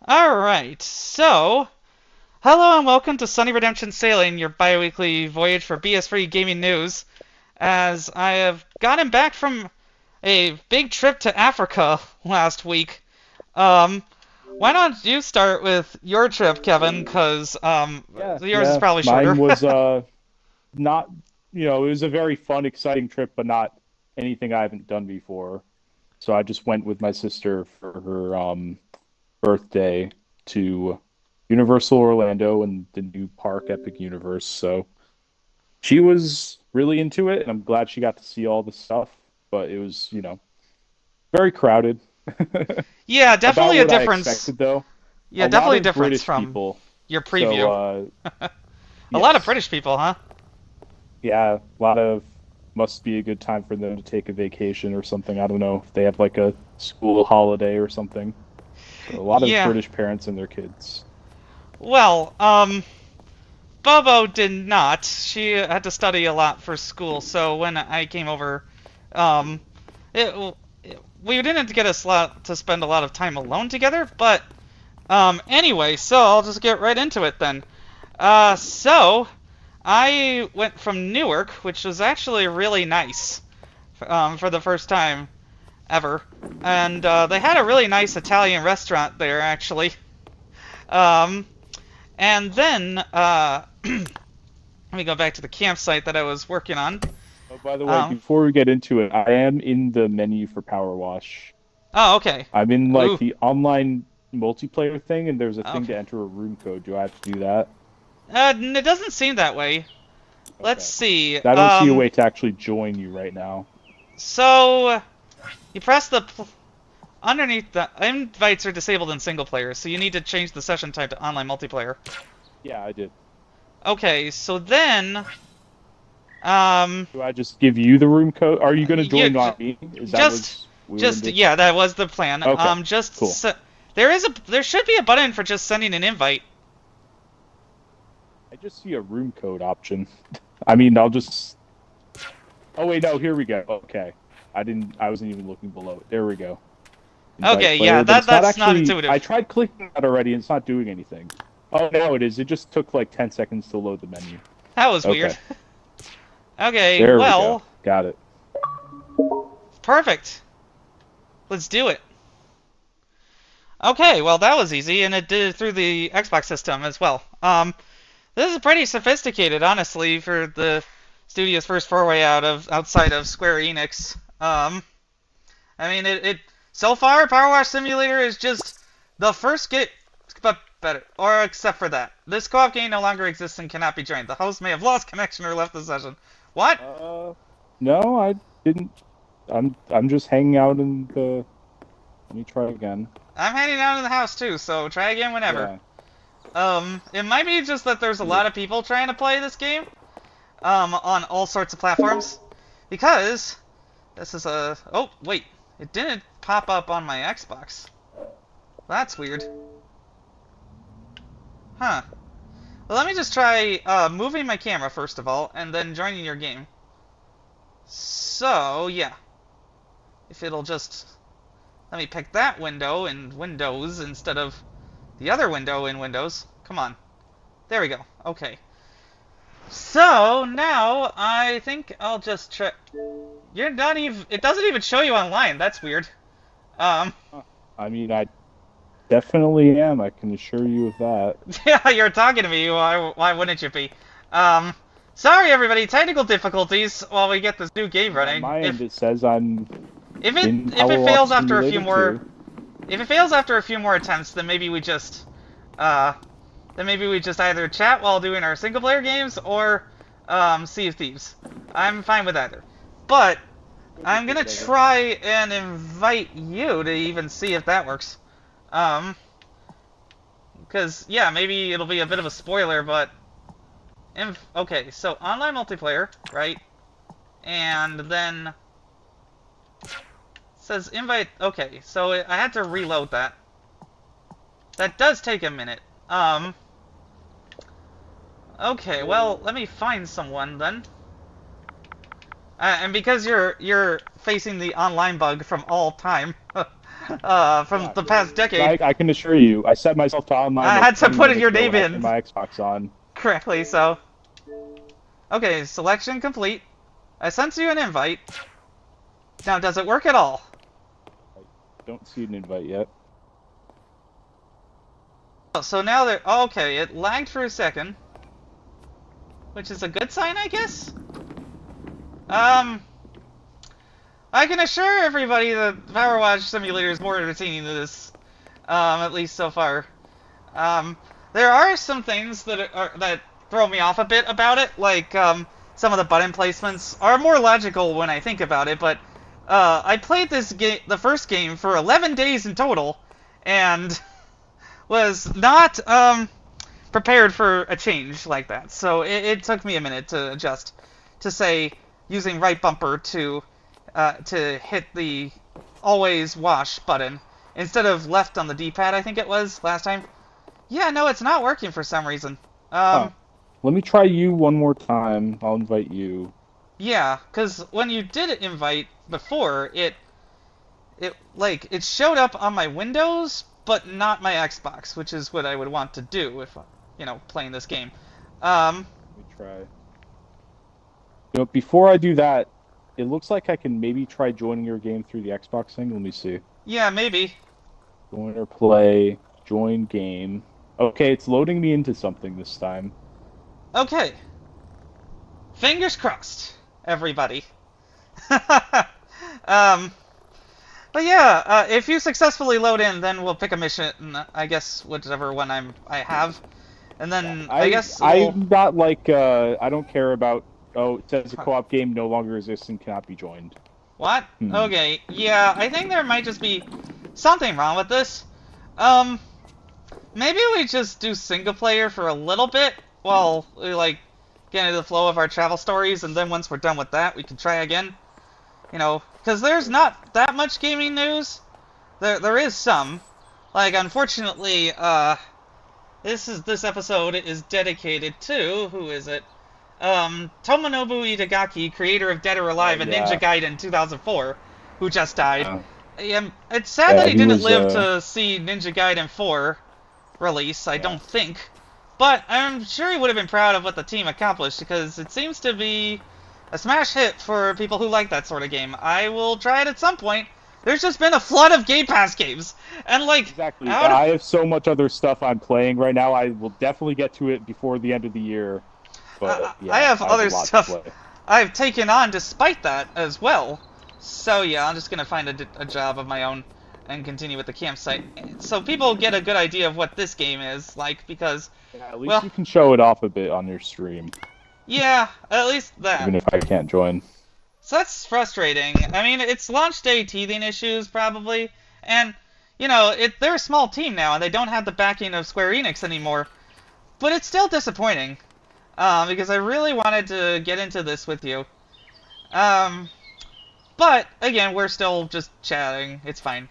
Alright, so, hello and welcome to SunnyRedemption Sailing, your bi-weekly voyage for BS-free gaming news. As I have gotten back from a big trip to Africa last week, why don't you start with your trip, Kevin, because Yeah, yours is yeah. probably Mine shorter. was not, it was a very fun, exciting trip, but not anything I haven't done before. So I just went with my sister for her birthday to Universal Orlando and the new park, Epic Universe. So she was really into it, and I'm glad she got to see all the stuff, but it was, very crowded. Yeah, About definitely a what I difference. expected, though. Yeah, A lot definitely a of difference British from people. your So, preview. A lot of yes. British people, huh? Yeah, a lot of must be a good time for them to take a vacation or something. I don't know if they have like a school holiday or something. So a lot of Yeah. British parents and their kids. Well, Bobo did not. She had to study a lot for school, so when I came over, um, it, we didn't get a slot to spend a lot of time alone together, but, anyway, so I'll just get right into it then. So, I went from Newark, which was actually really nice, for the first time ever, and, they had a really nice Italian restaurant there, actually. Um, and then, let me go back to the campsite that I was working on. Oh, by the way, Um, before we get into it, I am in the menu for Power Wash. oh, okay. I'm in like Ooh, the online multiplayer thing, and there's a thing to okay. enter a room code. Do I have to do that? It doesn't seem that way. Let's Okay. see. I don't see a way to actually join you right now. So you press the underneath the invites are disabled in single player, so you need to change the session type to online multiplayer. Yeah, I did. Okay, so then, um, Do I just give you the room code? Are you going to you join on me? Is that just, what we were going to do? yeah, that was the plan. Okay, cool. There should be a button for just sending an invite. I just see a room code option. I mean, I'll just. Oh wait, no, here we go. Okay, I wasn't even looking below it. There we go. Invite Okay, yeah, player, but it's not that's not actually. I intuitive. tried clicking that already, and it's not doing anything. Oh, now it is. It just took like 10 seconds to load the menu. That was Okay, weird. Okay, there we go. well, Got it. perfect. Let's do it. Okay, well that was easy, and it did it through the Xbox system as well. This is pretty sophisticated, honestly, for the studio's first foray outside of Square Enix. I mean, it so far, Power Wash Simulator is just the first get, but better, or except for that. This co-op game no longer exists and cannot be joined. The host may have lost connection or left the session. What? No, I didn't. I'm just hanging out in the. Let me try again. I'm hanging out in the house too, so try again whenever. Yeah. It might be just that there's a lot of people trying to play this game, on all sorts of platforms, because this is a. Oh wait, it didn't pop up on my Xbox. That's weird. Huh. Well, let me just try moving my camera first of all, and then joining your game. So yeah, if it'll just let me pick that window in Windows instead of the other window in Windows. Come on. There we go. Okay. So now I think I'll just try. You're not even. It doesn't even show you online. That's weird. Um. Huh. I mean, I definitely am. I can assure you of that. Yeah, you're talking to me. Why wouldn't you be? Um. Sorry, everybody. Technical difficulties while we get this new game On running. my end, it says I'm in If it Power Wash fails after a few Simulator more 2. if it fails after a few more attempts, uh then maybe we just either chat while doing our single player games or Sea of Thieves. I'm fine with either. But We'll I'm get gonna together. try and invite you to even see if that works. Um, because yeah, maybe it'll be a bit of a spoiler, but okay, so online multiplayer, right? And then it says invite. Okay, so I had to reload that. That does take a minute. Okay, well, let me find someone then. And because you're facing the online bug from all time, from the past decade. I can assure you, I set myself to online. I like had to 20 put minutes your ago name when I in turned my Xbox on. correctly, so... Okay, selection complete. I sent you an invite. Now, does it work at all? I don't see an invite yet. Oh, so now they're... Oh, okay, it lagged for a second. Which is a good sign, I guess? I can assure everybody that PowerWash Simulator is more entertaining than this. At least so far. There are some things that throw me off a bit about it, like, some of the button placements are more logical when I think about it, but, I played this game, the first game, for 11 days in total, and was not, prepared for a change like that. So it took me a minute to adjust to, say, using right bumper to hit the always wash button instead of left on the D-pad, I think it was last time. Yeah, no, it's not working for some reason. Let me try you one more time. I'll invite you. Yeah, because when you did invite before, it showed up on my Windows, but not my Xbox, which is what I would want to do if, playing this game. Let me try. Before I do that, it looks like I can maybe try joining your game through the Xbox thing. Let me see. Yeah, maybe. Join or play, join game. Okay, it's loading me into something this time. Okay. Fingers crossed, everybody. But yeah, if you successfully load in, then we'll pick a mission, I guess, whichever one I have. And then, I guess I'm not like, I don't care about, it says a co-op game no longer exists and cannot be joined. What? Okay, yeah, I think there might just be something wrong with this. Maybe we just do single player for a little bit while we, get into the flow of our travel stories, and then once we're done with that, we can try again. Because there's not that much gaming news. There is some. Unfortunately, this episode is dedicated to, who is it? Tomonobu Itagaki, creator of Dead or Alive and Ninja Gaiden 2004, who just died. It's sad that he didn't live to see Ninja Gaiden 4 release, I don't think. But I'm sure he would have been proud of what the team accomplished, because it seems to be a smash hit for people who like that sort of game. I will try it at some point. There's just been a flood of Game Pass games, and exactly. I have so much other stuff I'm playing right now. I will definitely get to it before the end of the year. But I have other stuff I've taken on despite that as well. So yeah, I'm just gonna find a job of my own and continue with the campsite, so people get a good idea of what this game is like. Because at least you can show it off a bit on your stream. Yeah, at least that. Even if I can't join. So that's frustrating. I mean, it's launch day teething issues probably, and they're a small team now, and they don't have the backing of Square Enix anymore. But it's still disappointing, because I really wanted to get into this with you. But again, we're still just chatting. It's fine.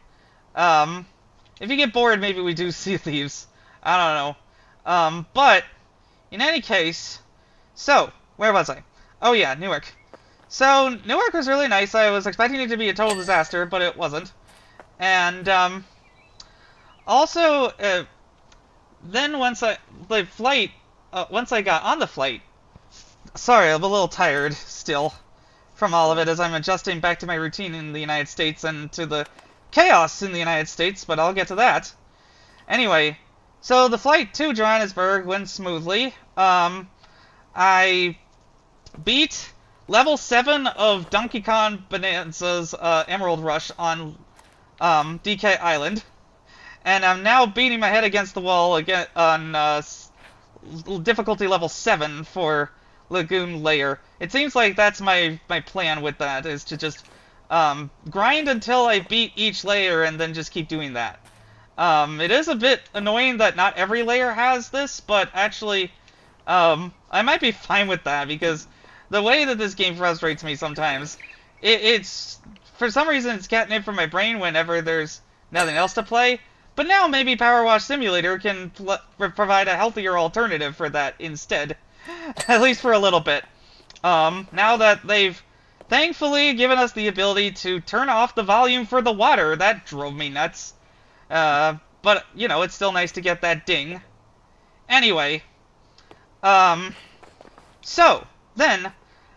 If you get bored, maybe we do Sea Thieves. I don't know. But in any case, so where was I? Oh yeah, Newark. So Newark was really nice. I was expecting it to be a total disaster, but it wasn't. And also, then once I got on the flight, sorry, I'm a little tired still from all of it as I'm adjusting back to my routine in the United States and to the chaos in the United States, but I'll get to that. Anyway, so the flight to Johannesburg went smoothly. I beat level 7 of donkeykongbananza's Emerald Rush on DK Island, and I'm now beating my head against the wall again on difficulty level 7 for Lagoon Layer. It seems like that's my plan with that, is to just grind until I beat each layer and then just keep doing that. It is a bit annoying that not every layer has this, but actually I might be fine with that, because the way that this game frustrates me sometimes, it's for some reason it's catnip for my brain whenever there's nothing else to play. But now maybe PowerWash Simulator can provide a healthier alternative for that instead, at least for a little bit. Now that they've thankfully given us the ability to turn off the volume for the water. That drove me nuts. But, you know, it's still nice to get that ding. Anyway, so, then,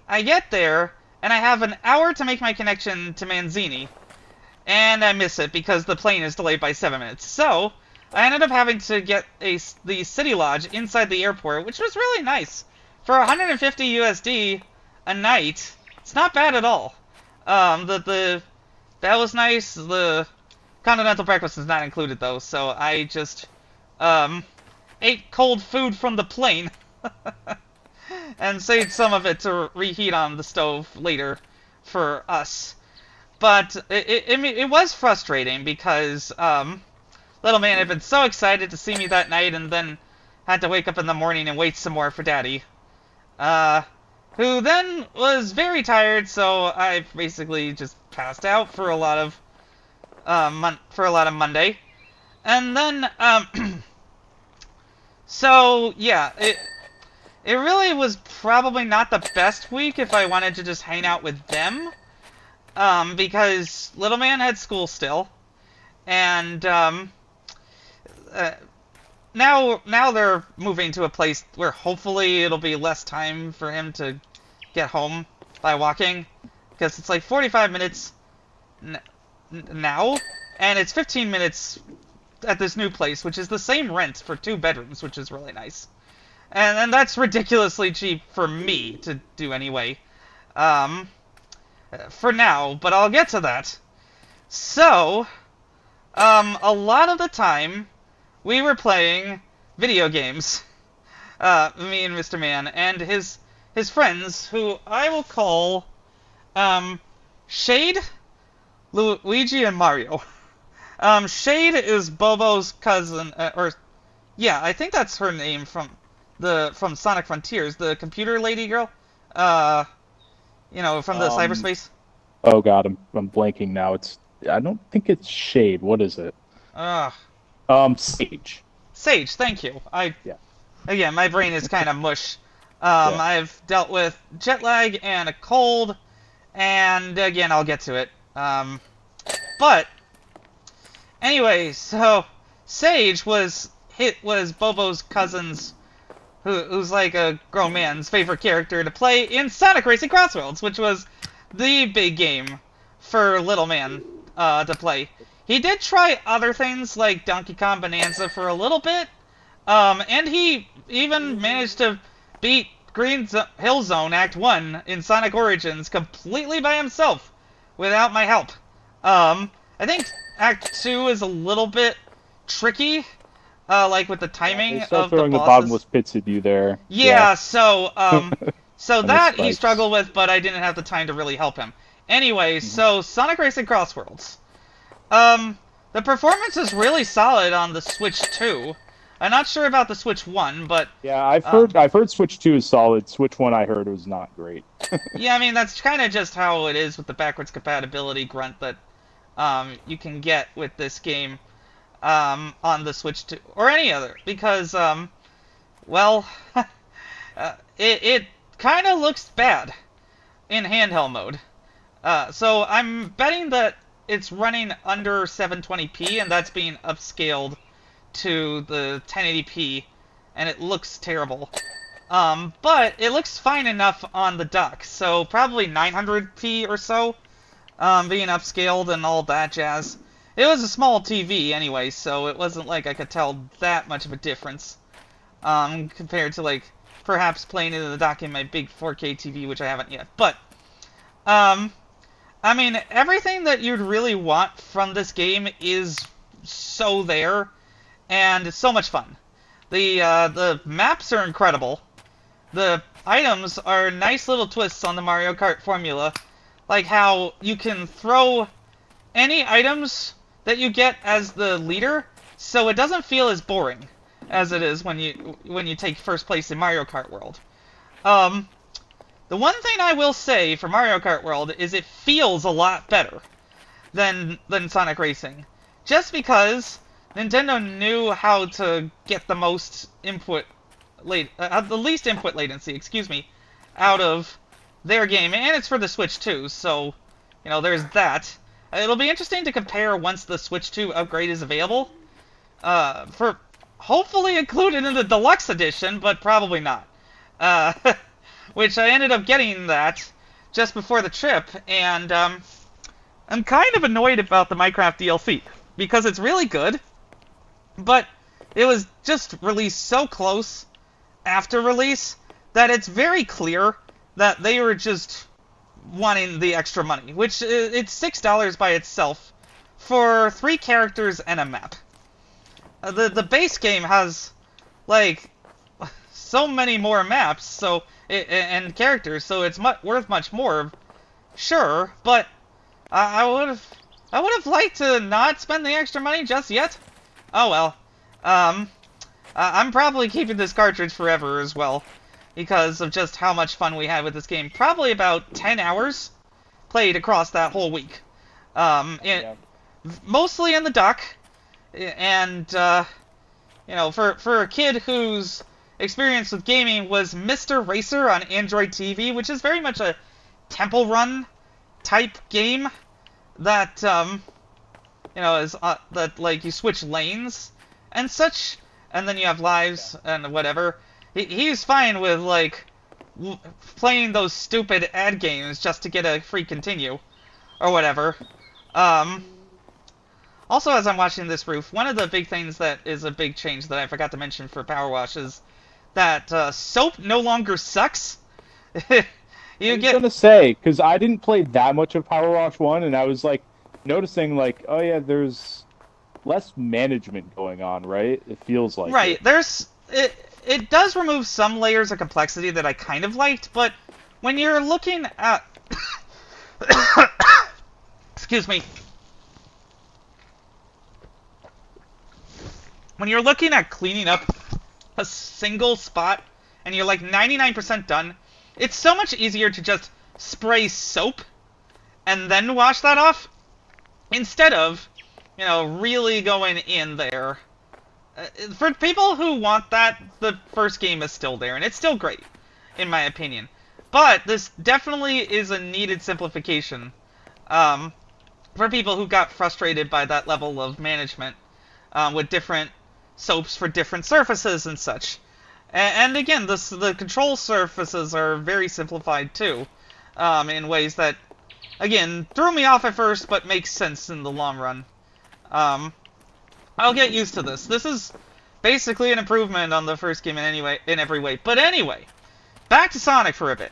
I get there, and I have an hour to make my connection to Manzini, and I miss it because the plane is delayed by 7 minutes. So, I ended up having to get the city lodge inside the airport, which was really nice. For 150 USD a night, it's not bad at all. That was nice. The continental breakfast is not included, though, so I just, ate cold food from the plane. And saved some of it to reheat on the stove later for us. But it was frustrating because little man had been so excited to see me that night and then had to wake up in the morning and wait some more for Daddy. Who then was very tired, so I basically just passed out for a lot of Monday. And then so yeah, it really was probably not the best week if I wanted to just hang out with them, because little man had school still, and now they're moving to a place where hopefully it'll be less time for him to get home by walking, because it's like 45 minutes now, and it's 15 minutes at this new place, which is the same rent for 2 bedrooms, which is really nice. And that's ridiculously cheap for me to do anyway. For now, but I'll get to that. So, a lot of the time, we were playing video games. Me and Mr. Man, and his friends, who I will call, Shade, Luigi, and Mario. Shade is Bobo's cousin, yeah, I think that's her name from Sonic Frontiers, the computer lady girl, you know, from the cyberspace. Oh god, I'm blanking now. I don't think it's Shade. What is it? Sage. Sage, thank you. Yeah. Again, my brain is kind of mush. Yeah. I've dealt with jet lag and a cold, and again, I'll get to it. But anyway, so Sage was Bobo's cousin's, who's like a grown man's favorite character to play in sonicracingcrossworlds, which was the big game for little man to play. He did try other things like donkeykongbananza for a little bit, and he even managed to beat Green Hill Zone Act 1 in Sonic Origins completely by himself, without my help. I think Act 2 is a little bit tricky, like with the timing of the throwing bosses. The bottomless pits at you there. Yeah, so that he spikes. struggled with, but I didn't have the time to really help him. Anyway, so Sonic Racing Crossworlds. The performance is really solid on the Switch 2. I'm not sure about the Switch 1, but yeah, I've heard Switch 2 is solid. Switch 1 I heard was not great. yeah, I mean that's kind of just how it is with the backwards compatibility grunt that you can get with this game on the Switch 2 or any other, because well, it kind of looks bad in handheld mode. So I'm betting that it's running under 720p, and that's being upscaled to the 1080p, and it looks terrible. But it looks fine enough on the dock, so probably 900p or so, being upscaled and all that jazz. It was a small TV anyway, so it wasn't like I could tell that much of a difference, compared to, like, perhaps playing it in the dock in my big 4K TV, which I haven't yet. But, I mean, everything that you'd really want from this game is so there, and it's so much fun. The maps are incredible. The items are nice little twists on the Mario Kart formula, like how you can throw any items that you get as the leader, so it doesn't feel as boring as it is when you take first place in Mario Kart World. The one thing I will say for Mario Kart World is it feels a lot better than Sonic Racing, just because Nintendo knew how to get the most the least input latency, out of their game, and it's for the Switch too, so, you know, there's that. It'll be interesting to compare once the Switch 2 upgrade is available. For hopefully included in the deluxe edition, but probably not. Uh, which I ended up getting that just before the trip, and I'm kind of annoyed about the Minecraft DLC, because it's really good, but it was just released so close after release that it's very clear that they were just wanting the extra money, which it's $6 by itself for 3 characters and a map. The base game has like so many more maps, so and characters, so it's worth much more, sure. But I would have liked to not spend the extra money just yet. Oh well. I'm probably keeping this cartridge forever as well, because of just how much fun we had with this game. Probably about 10 hours played across that whole week. Yeah. Mostly in the dock, and you know, for a kid whose experience with gaming was Mr. Racer on Android TV, which is very much a temple run type game that you know, is that like you switch lanes and such, and then you have lives and whatever. He's fine with like playing those stupid ad games just to get a free continue or whatever. Also, as I'm watching this roof, one of the big things that is a big change that I forgot to mention for Power Wash is that soap no longer sucks. I was gonna say, because I didn't play that much of Power Wash 1, and I was like noticing like, oh yeah, there's less management going on, right? It feels like right. It does remove some layers of complexity that I kind of liked, but when you're looking at excuse me. When you're looking at cleaning up a single spot and you're like 99% done, it's so much easier to just spray soap and then wash that off instead of, you know, really going in there. For people who want that, the first game is still there, and it's still great, in my opinion. But this definitely is a needed simplification for people who got frustrated by that level of management with different soaps for different surfaces and such. And again, the control surfaces are very simplified too, in ways that, again, threw me off at first, but makes sense in the long run. I'll get used to this. This is basically an improvement on the first game in every way. But anyway, back to Sonic for a bit.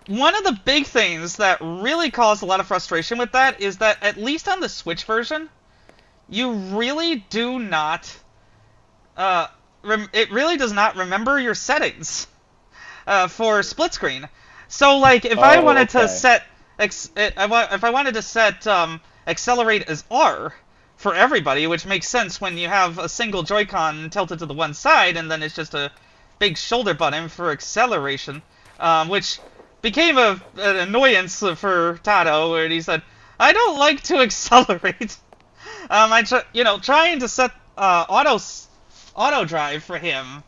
One of the big things that really caused a lot of frustration with that is that, at least on the Switch version, you really do not it really does not remember your settings for split screen. So, like, if I wanted to set if I wanted to set accelerate as R for everybody, which makes sense when you have a single Joy-Con tilted to the one side, and then it's just a big shoulder button for acceleration, which became an annoyance for Tato, where he said, "I don't like to accelerate." Trying to set auto drive for him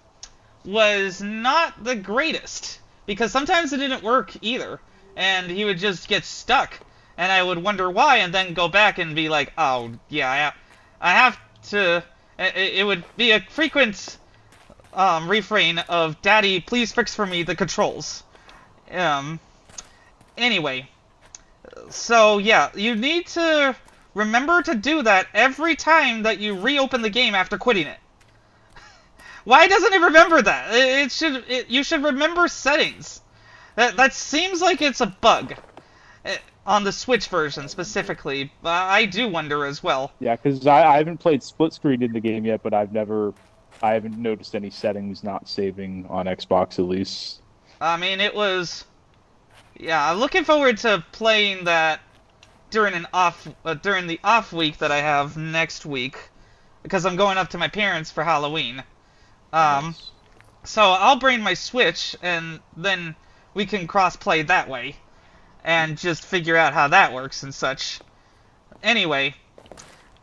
was not the greatest, because sometimes it didn't work either, and he would just get stuck, and I would wonder why, and then go back and be like, oh yeah, I have to. It would be a frequent refrain of, "Daddy, please fix for me the controls." Anyway, so yeah, you need to remember to do that every time that you reopen the game after quitting it. Why doesn't it remember that? You should remember settings. That seems like it's a bug on the Switch version specifically. I do wonder as well. Yeah, because I haven't played split screen in the game yet, but I haven't noticed any settings not saving on Xbox at least. I mean, it was. Yeah, I'm looking forward to playing that during the off week that I have next week, because I'm going up to my parents for Halloween. Nice. So I'll bring my Switch, and then we can cross-play that way, and just figure out how that works and such. Anyway,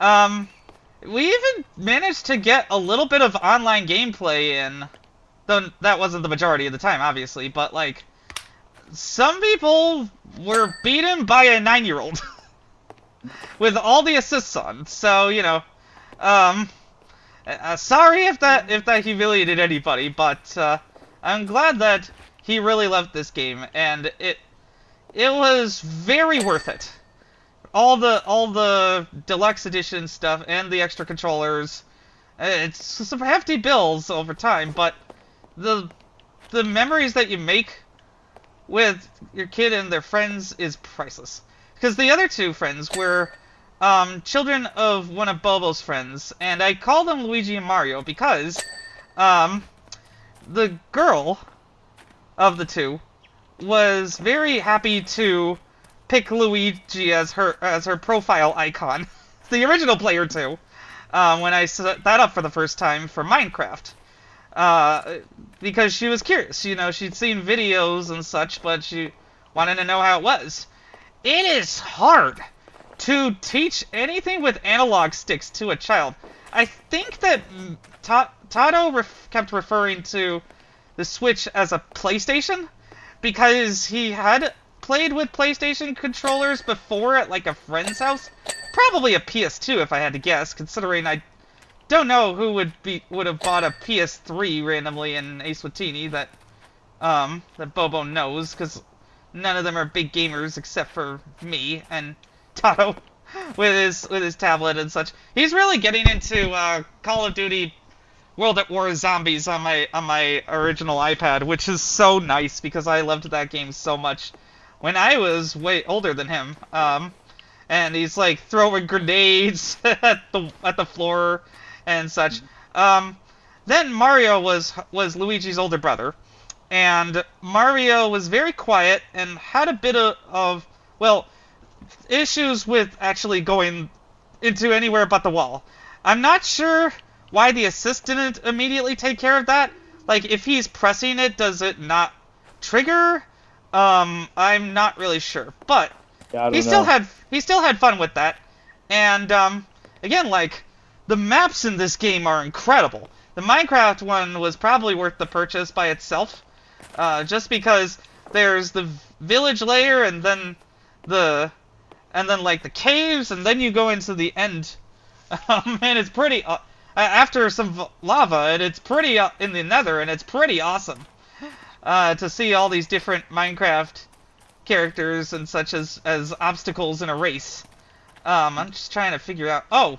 we even managed to get a little bit of online gameplay in, though that wasn't the majority of the time, obviously, but like, some people were beaten by a 9-year-old with all the assists on. So um, sorry if that humiliated anybody, but I'm glad that he really loved this game, and it was very worth it. All the deluxe edition stuff and the extra controllers. It's some hefty bills over time, but the memories that you make with your kid and their friends is priceless. Because the other two friends were children of one of Bobo's friends, and I call them Luigi and Mario because the girl of the two was very happy to pick Luigi as her profile icon. The original player too. When I set that up for the first time for Minecraft. Because she was curious. She'd seen videos and such, but she wanted to know how it was. It is hard to teach anything with analog sticks to a child. I think that Tato kept referring to the Switch as a PlayStation, because he had played with PlayStation controllers before at like a friend's house. Probably a PS2 if I had to guess, considering I don't know who would have bought a PS3 randomly in Ace Watini that Bobo knows, because none of them are big gamers except for me and Tato with his tablet and such. He's really getting into Call of Duty World at War Zombies on my original iPad, which is so nice because I loved that game so much when I was way older than him. And he's like throwing grenades at the floor and such. Then Mario was Luigi's older brother, and Mario was very quiet and had a bit of issues with actually going into anywhere but the wall. I'm not sure why the assist didn't immediately take care of that. Like, if he's pressing it, does it not trigger? I'm not really sure, but Yeah, he still had fun with that. And again, like, the maps in this game are incredible. The Minecraft one was probably worth the purchase by itself, just because there's the village layer and then like the caves, and then you go into the end, and it's pretty after some lava, and it's pretty in the Nether, and it's pretty awesome to see all these different Minecraft characters and such as obstacles in a race. I'm just trying to figure out. Oh,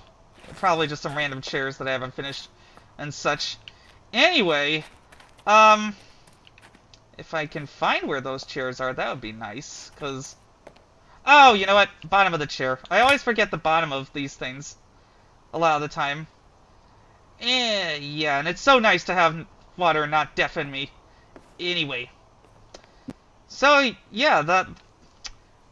probably just some random chairs that I haven't finished and such. Anyway, if I can find where those chairs are, that would be nice. Cause, oh, you know what? Bottom of the chair. I always forget the bottom of these things a lot of the time. Yeah, and it's so nice to have water not deafen me. Anyway. So, yeah,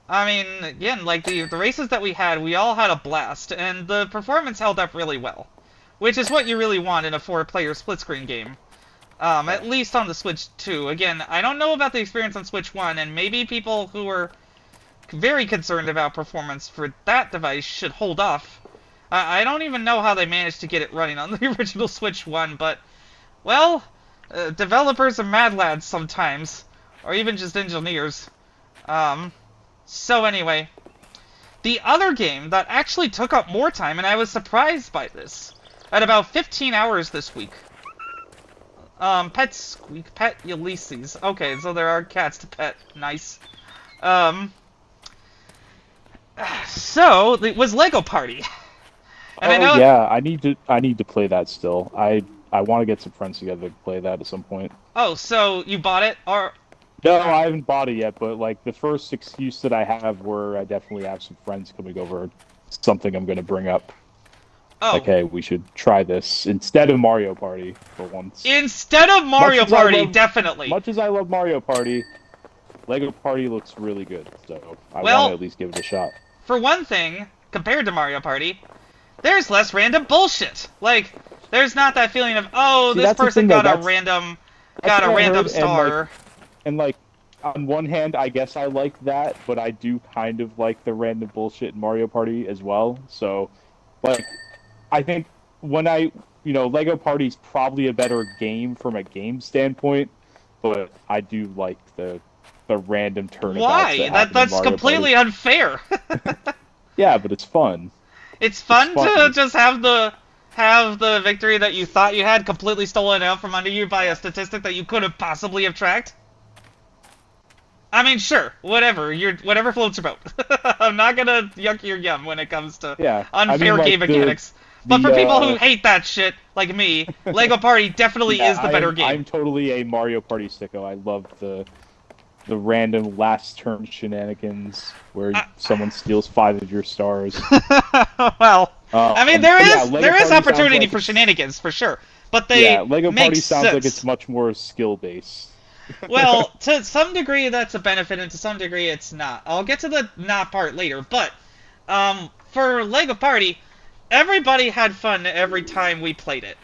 I mean, again, like, the races that we had, we all had a blast, and the performance held up really well. Which is what you really want in a 4-player split-screen game. At least on the Switch 2. Again, I don't know about the experience on Switch 1, and maybe people who are very concerned about performance for that device should hold off. I don't even know how they managed to get it running on the original Switch 1, but, well, developers are mad lads sometimes, or even just engineers. So anyway, the other game that actually took up more time, and I was surprised by this, at about 15 hours this week. Pet Ulysses. Okay, so there are cats to pet. Nice. So it was Legoparty. And I know, yeah, I need to play that still. I want to get some friends together to play that at some point. Oh, so you bought it, or? No, I haven't bought it yet, but like the first excuse that I have where I definitely have some friends coming over, something I'm going to bring up. Oh. Like, hey, we should try this instead of Mario Party for once. Instead of Mario Party, definitely. Much as I love Mario Party, Lego Party looks really good, so I Well, want to at least give it a shot. For one thing, compared to Mario Party, there's less random bullshit. Like, there's not that feeling of, oh, this person got a random star. And like, on one hand, I guess I like that, but I do kind of like the random bullshit in Mario Party as well. So, like, I think Lego Party's probably a better game from a game standpoint, but I do like the the random turnabouts Why? that happen in That's Mario completely Party. unfair. Yeah, but it's fun. It's fun fun. to just have the victory that you thought you had completely stolen out from under you by a statistic that you couldn't possibly have tracked. I mean, sure, whatever. Whatever floats your boat. I'm not gonna yuck your yum when it comes to unfair game mechanics. But for people who hate that shit, like me, Lego Party definitely is the better game. I'm totally a Mario Party sicko. I love the random last turn shenanigans where someone steals 5 of your stars. Well, I mean, there is opportunity like for shenanigans for sure, but they Lego make Party sounds sense. like it's much more skill based. Well, to some degree that's a benefit, and to some degree it's not. I'll get to the not part later, but for Lego Party, everybody had fun every time we played it.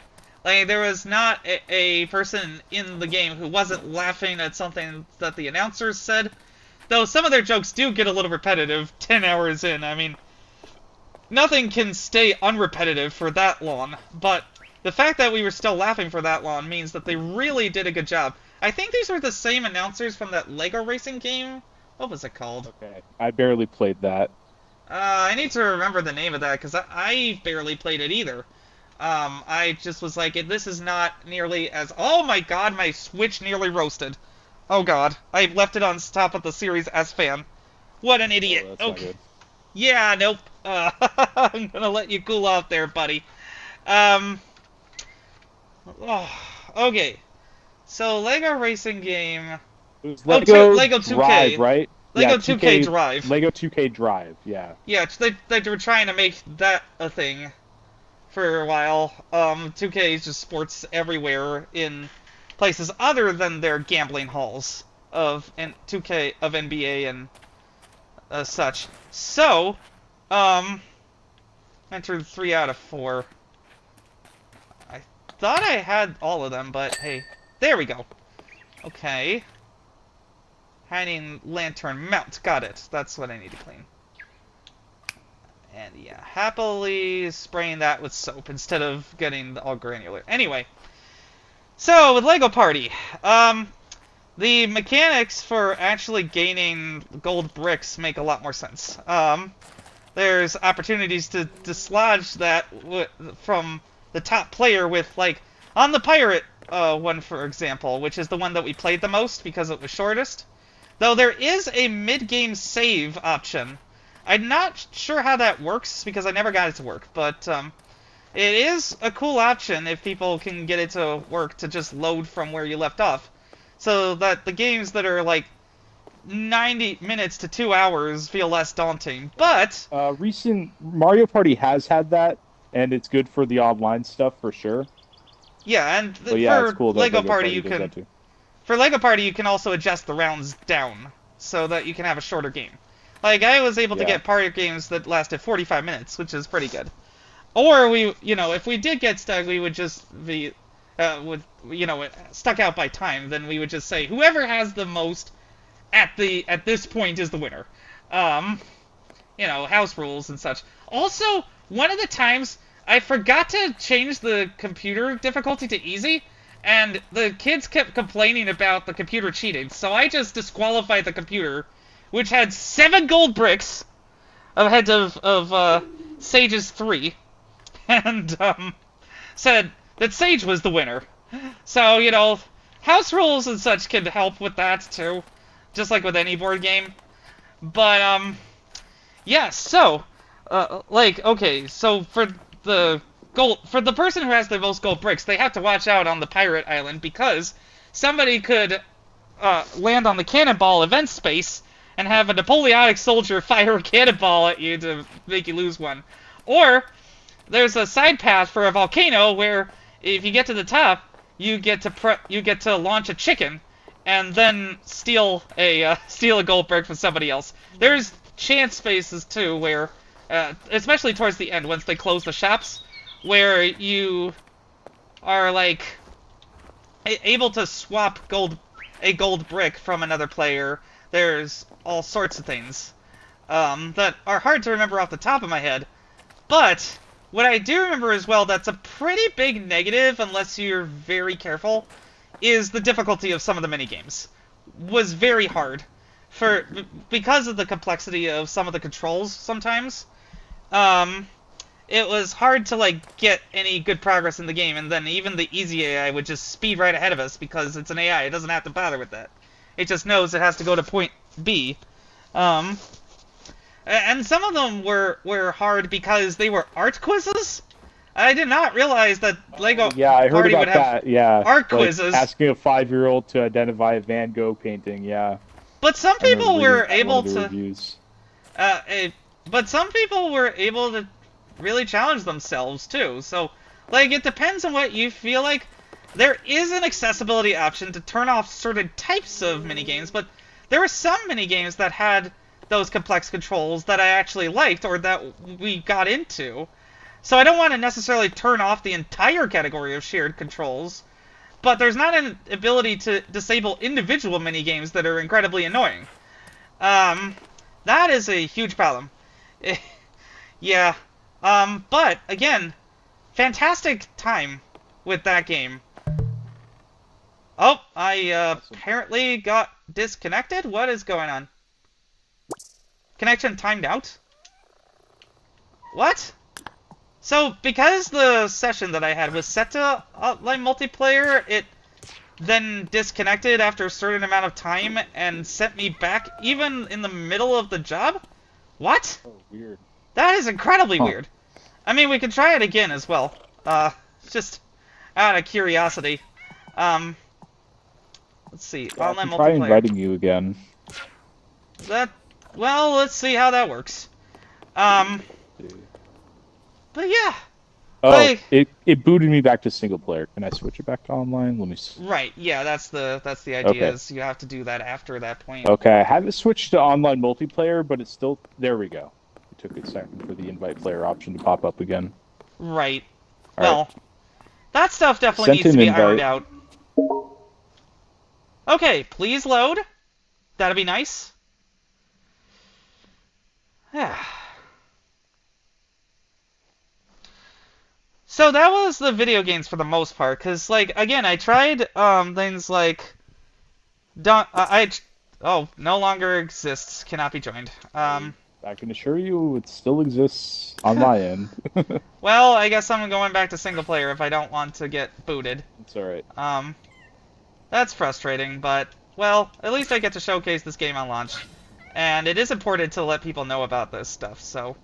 Like, there was not a person in the game who wasn't laughing at something that the announcers said. Though some of their jokes do get a little repetitive 10 hours in. I mean, nothing can stay unrepetitive for that long. But the fact that we were still laughing for that long means that they really did a good job. I think these were the same announcers from that Lego racing game. What was it called? Okay, I barely played that. I need to remember the name of that, because I barely played it either. I just was like, this is not nearly as... Oh my god, my Switch nearly roasted. Oh god, I left it on top of the Series S fan. What an idiot. Oh, that's not good. Yeah, nope. I'm gonna let you cool off there, buddy. Okay. So, Lego racing game... It was Lego 2K. Drive, right? Lego yeah, 2K Drive. Lego 2K Drive, yeah. Yeah, they were trying to make that a thing for a while. 2K is just sports everywhere in places other than their gambling halls of 2K of NBA and such. So, entered 3 out of 4. I thought I had all of them, but hey, there we go. Okay. Hanging lantern mount. Got it. That's what I need to clean. And yeah, happily spraying that with soap instead of getting all granular. Anyway, so with Lego Party, the mechanics for actually gaining gold bricks make a lot more sense. There's opportunities to dislodge that from the top player with, like, on the pirate one, for example, which is the one that we played the most because it was shortest. Though there is a mid-game save option. I'm not sure how that works because I never got it to work, but it is a cool option if people can get it to work to just load from where you left off. So that the games that are like 90 minutes to 2 hours feel less daunting. But recent Mario Party has had that, and it's good for the online stuff for sure. Yeah, and but yeah, for it's cool that Lego Party you does can... that too. For Lego Party, you can also adjust the rounds down so that you can have a shorter game. Like, I was able to get party games that lasted 45 minutes, which is pretty good. Or if we did get stuck, we would just be, stuck out by time. Then we would just say whoever has the most at this point is the winner. House rules and such. Also, one of the times I forgot to change the computer difficulty to easy. And the kids kept complaining about the computer cheating, so I just disqualified the computer, which had 7 gold bricks ahead of Sage's 3, and said that Sage was the winner. So, house rules and such can help with that too, just like with any board game. But yeah. So, okay, so for the person who has the most gold bricks, they have to watch out on the pirate island because somebody could land on the cannonball event space and have a Napoleonic soldier fire a cannonball at you to make you lose one. Or there's a side path for a volcano where if you get to the top, you get to launch a chicken and then steal a gold brick from somebody else. There's chance spaces too where, especially towards the end once they close the shops, where you are, like, able to swap a gold brick from another player. There's all sorts of things that are hard to remember off the top of my head. But what I do remember as well that's a pretty big negative, unless you're very careful, is the difficulty of some of the minigames. Was very hard. because of the complexity of some of the controls sometimes, um, it was hard to like get any good progress in the game, and then even the easy AI would just speed right ahead of us because it's an AI. It doesn't have to bother with that. It just knows it has to go to point B. Um, and some of them were hard because they were art quizzes. I did not realize that Lego Yeah, I heard Party would about have that. Yeah, art like quizzes. asking a 5-year-old to identify a Van Gogh painting. Yeah, But some I remember people reading were that in one able of the to. reviews. Uh, eh, but some people were able to really challenge themselves too. So, like, it depends on what you feel like. There is an accessibility option to turn off certain types of minigames, but there were some minigames that had those complex controls that I actually liked or that we got into. So I don't want to necessarily turn off the entire category of shared controls, but there's not an ability to disable individual minigames that are incredibly annoying. That is a huge problem. Yeah. But, again, fantastic time with that game. Oh, I apparently got disconnected? What is going on? Connection timed out? What? So, because the session that I had was set to online multiplayer, it then disconnected after a certain amount of time and sent me back even in the middle of the job? What? Oh, weird. That is incredibly weird. I mean, we could try it again as well. Just out of curiosity. Let's see. Yeah, Online I can try multiplayer. inviting you again. Well, let's see how that works. But yeah. Oh, Like, it booted me back to single player. Can I switch it back to online? Let me see. right, yeah, that's the idea, Okay. is you have to do that after that point. Okay, I have it switched to online multiplayer, but it's still... There we go. It took a second for the invite player option to pop up again. Right. All Well, right. that stuff definitely Sent needs to an be invite. ironed out. Okay, please load. That'd be nice. So that was the video games for the most part, because, like, again, I tried things like oh, no longer exists, cannot be joined. I can assure you it still exists on my end. Well, I guess I'm going back to single player if I don't want to get booted. It's alright. That's frustrating, but, well, at least I get to showcase this game on launch. And it is important to let people know about this stuff, so,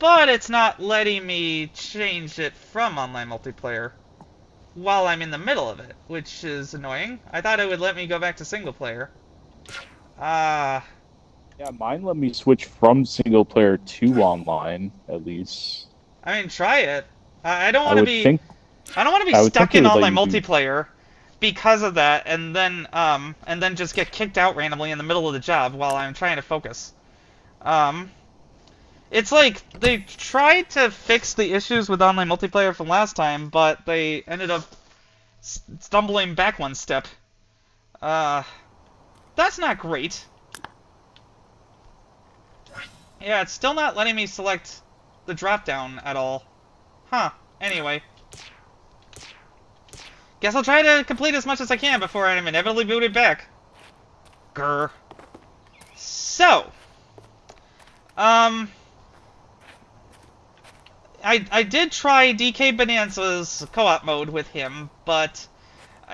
but it's not letting me change it from online multiplayer while I'm in the middle of it, which is annoying. I thought it would let me go back to single player. Yeah, mine let me switch from single player to online, at least. I mean, try it. I don't I want to would be think I don't want to I be would stuck think in it would let online you do- multiplayer because of that, and then just get kicked out randomly in the middle of the job while I'm trying to focus. It's like they tried to fix the issues with online multiplayer from last time, but they ended up stumbling back one step. That's not great. Yeah, it's still not letting me select the drop-down at all. Huh. Anyway. Guess I'll try to complete as much as I can before I'm inevitably booted back. Grr. So. I did try DK Bonanza's co-op mode with him, but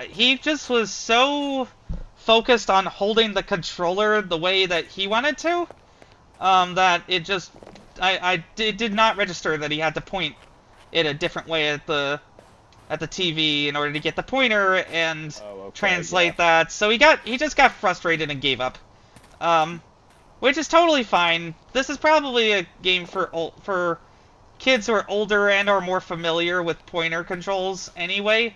he just was so focused on holding the controller the way that he wanted to, that it just... it did not register that he had to point it a different way at the TV in order to get the pointer and translate that. So he just got frustrated and gave up. Which is totally fine. This is probably a game for kids who are older and are more familiar with pointer controls anyway.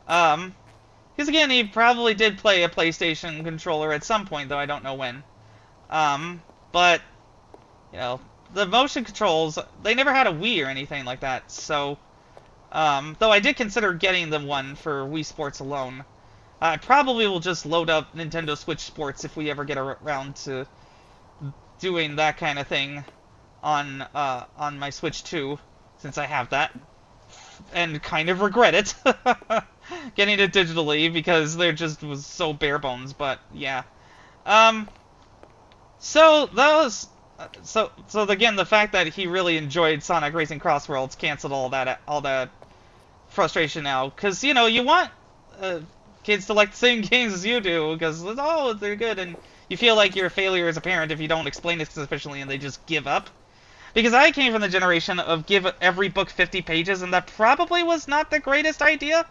Because again, he probably did play a PlayStation controller at some point, though I don't know when. But, you know, the motion controls, they never had a Wii or anything like that, so... though I did consider getting the one for Wii Sports alone. I probably will just load up Nintendo Switch Sports if we ever get around to doing that kind of thing on my Switch 2, since I have that. And kind of regret it. Getting it digitally, because there just was so bare bones, but yeah. Um, so that was so again, the fact that he really enjoyed Sonic Racing Crossworlds canceled all that frustration now, because you want kids to like the same games as you do, because oh, they're good, and you feel like you're a failure as a parent if you don't explain it sufficiently and they just give up. Because I came from the generation of give every book 50 pages, and that probably was not the greatest idea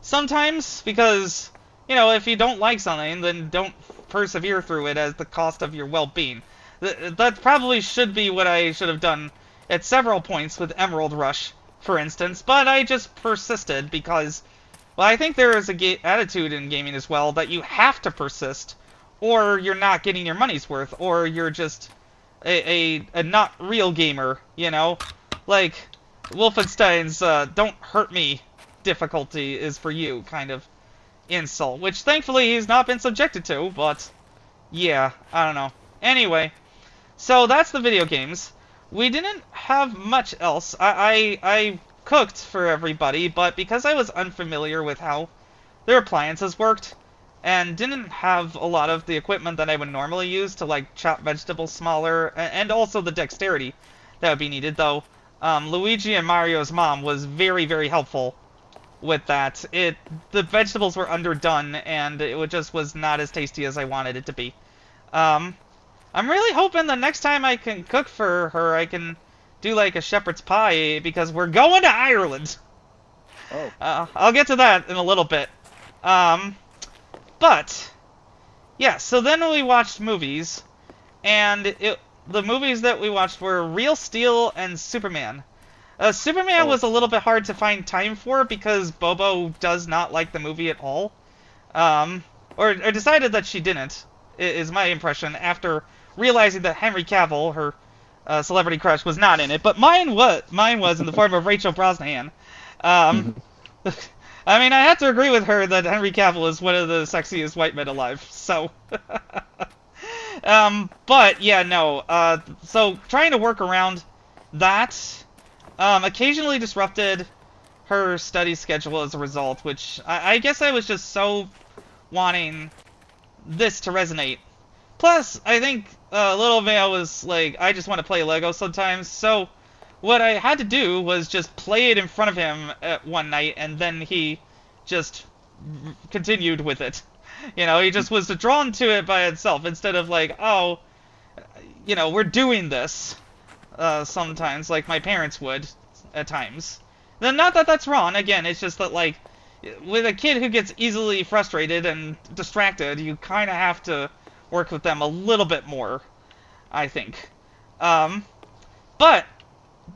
sometimes, because if you don't like something, then don't persevere through it at the cost of your well-being. That probably should be what I should have done at several points with Emerald Rush, for instance, but I just persisted because, well, I think there is a attitude in gaming as well that you have to persist, or you're not getting your money's worth, or you're just a not real gamer, Like, Wolfenstein's don't hurt me difficulty is for you kind of insult, which thankfully he's not been subjected to, but yeah, I don't know. Anyway, so that's the video games. We didn't have much else. I cooked for everybody, but because I was unfamiliar with how their appliances worked, and didn't have a lot of the equipment that I would normally use to, like, chop vegetables smaller, and also the dexterity that would be needed, though Luigi and Mario's mom was very, very helpful with that. The vegetables were underdone, and it just was not as tasty as I wanted it to be. I'm really hoping the next time I can cook for her, I can do, like, a shepherd's pie, because we're going to Ireland! Oh. I'll get to that in a little bit. But, yeah, so then we watched movies, and the movies that we watched were realsteel and Superman. Superman was a little bit hard to find time for because Bobo does not like the movie at all. Or decided that she didn't, is my impression, after realizing that Henry Cavill, her celebrity crush, was not in it. But mine was in the form of Rachel Brosnahan. I mean, I have to agree with her that Henry Cavill is one of the sexiest white men alive, so... but, yeah, no, so trying to work around that, occasionally disrupted her study schedule as a result, which I guess I was just so wanting this to resonate. Plus, I think Little Vale was like, I just want to play Lego sometimes, so... What I had to do was just play it in front of him one night, and then he just continued with it. He just was drawn to it by itself, instead of like, oh, we're doing this sometimes, like my parents would at times. Then not that that's wrong, again, it's just that, like, with a kid who gets easily frustrated and distracted, you kind of have to work with them a little bit more, I think. But...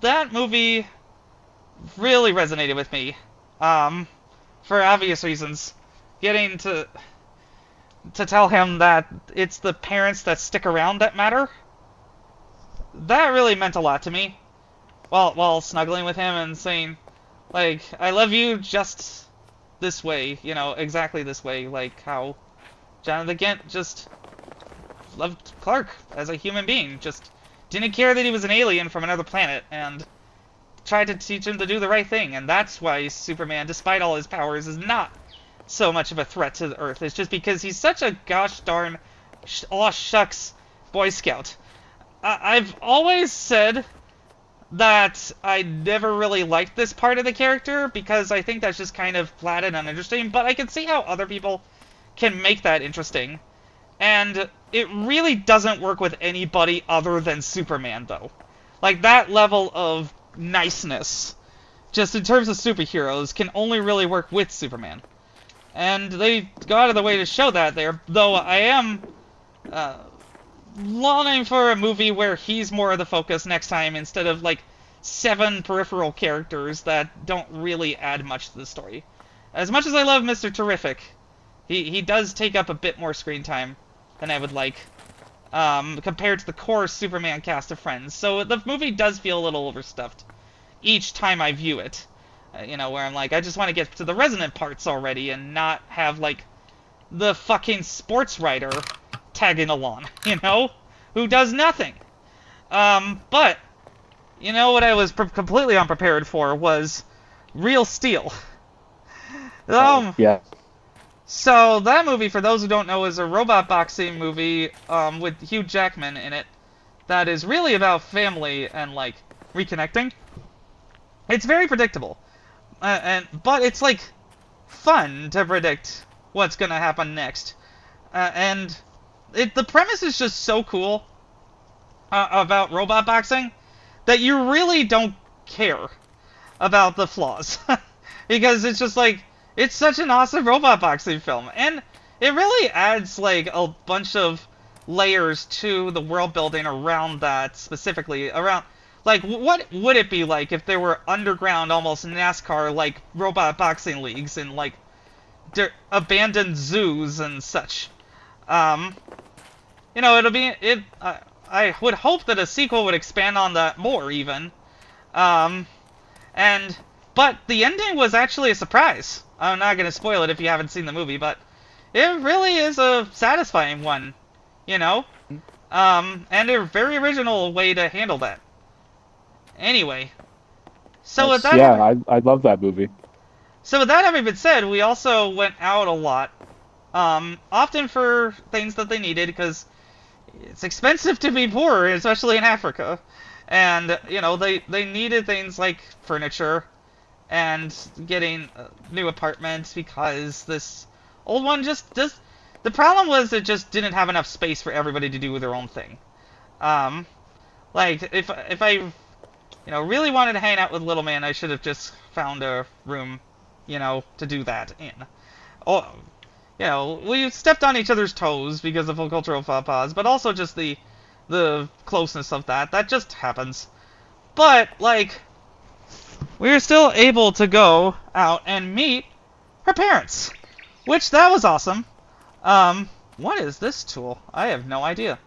that movie really resonated with me, for obvious reasons. Getting to tell him that it's the parents that stick around that matter, that really meant a lot to me. While snuggling with him and saying, like, I love you just this way, exactly this way, like how Jonathan Kent just loved Clark as a human being, just didn't care that he was an alien from another planet, and tried to teach him to do the right thing. And that's why Superman, despite all his powers, is not so much of a threat to the Earth. It's just because he's such a gosh darn aw shucks Boy Scout. I've always said that I never really liked this part of the character, because I think that's just kind of flat and uninteresting, but I can see how other people can make that interesting. And it really doesn't work with anybody other than Superman, though. Like, that level of niceness, just in terms of superheroes, can only really work with Superman. And they go out of the way to show that there, though I am longing for a movie where he's more of the focus next time, instead of, like, 7 peripheral characters that don't really add much to the story. As much as I love Mr. Terrific, he does take up a bit more screen time than I would like, compared to the core Superman cast of friends. So the movie does feel a little overstuffed each time I view it. Where I'm like, I just want to get to the resonant parts already and not have, like, the fucking sports writer tagging along, who does nothing. But, what I was completely unprepared for was Real Steel. Yeah. So that movie, for those who don't know, is a robot boxing movie with Hugh Jackman in it that is really about family and like reconnecting. It's very predictable, but it's like fun to predict what's gonna happen next, and the premise is just so cool about robot boxing that you really don't care about the flaws because it's just like it's such an awesome robot boxing film, and it really adds like a bunch of layers to the world building around that, specifically around like what would it be like if there were underground, almost NASCAR like robot boxing leagues in like abandoned zoos and such. um it'll be it I would hope that a sequel would expand on that more even. um and but the ending was actually a surprise. I'm not going to spoil it if you haven't seen the movie, but it really is a satisfying one, you know? And a very original way to handle that. Anyway, so with that, yeah, I love that movie. so with that having been said, we also went out a lot, often for things that they needed, because it's expensive to be poor, especially in Africa. And, they needed things like furniture and getting new apartments, because this old one just the problem was it just didn't have enough space for everybody to do their own thing. Like if I really wanted to hang out with little man, I should have just found a room, to do that in. Oh, we stepped on each other's toes because of cultural faux pas, but also just the closeness of that just happens. But like, we were still able to go out and meet her parents, which that was awesome. What is this tool? I have no idea.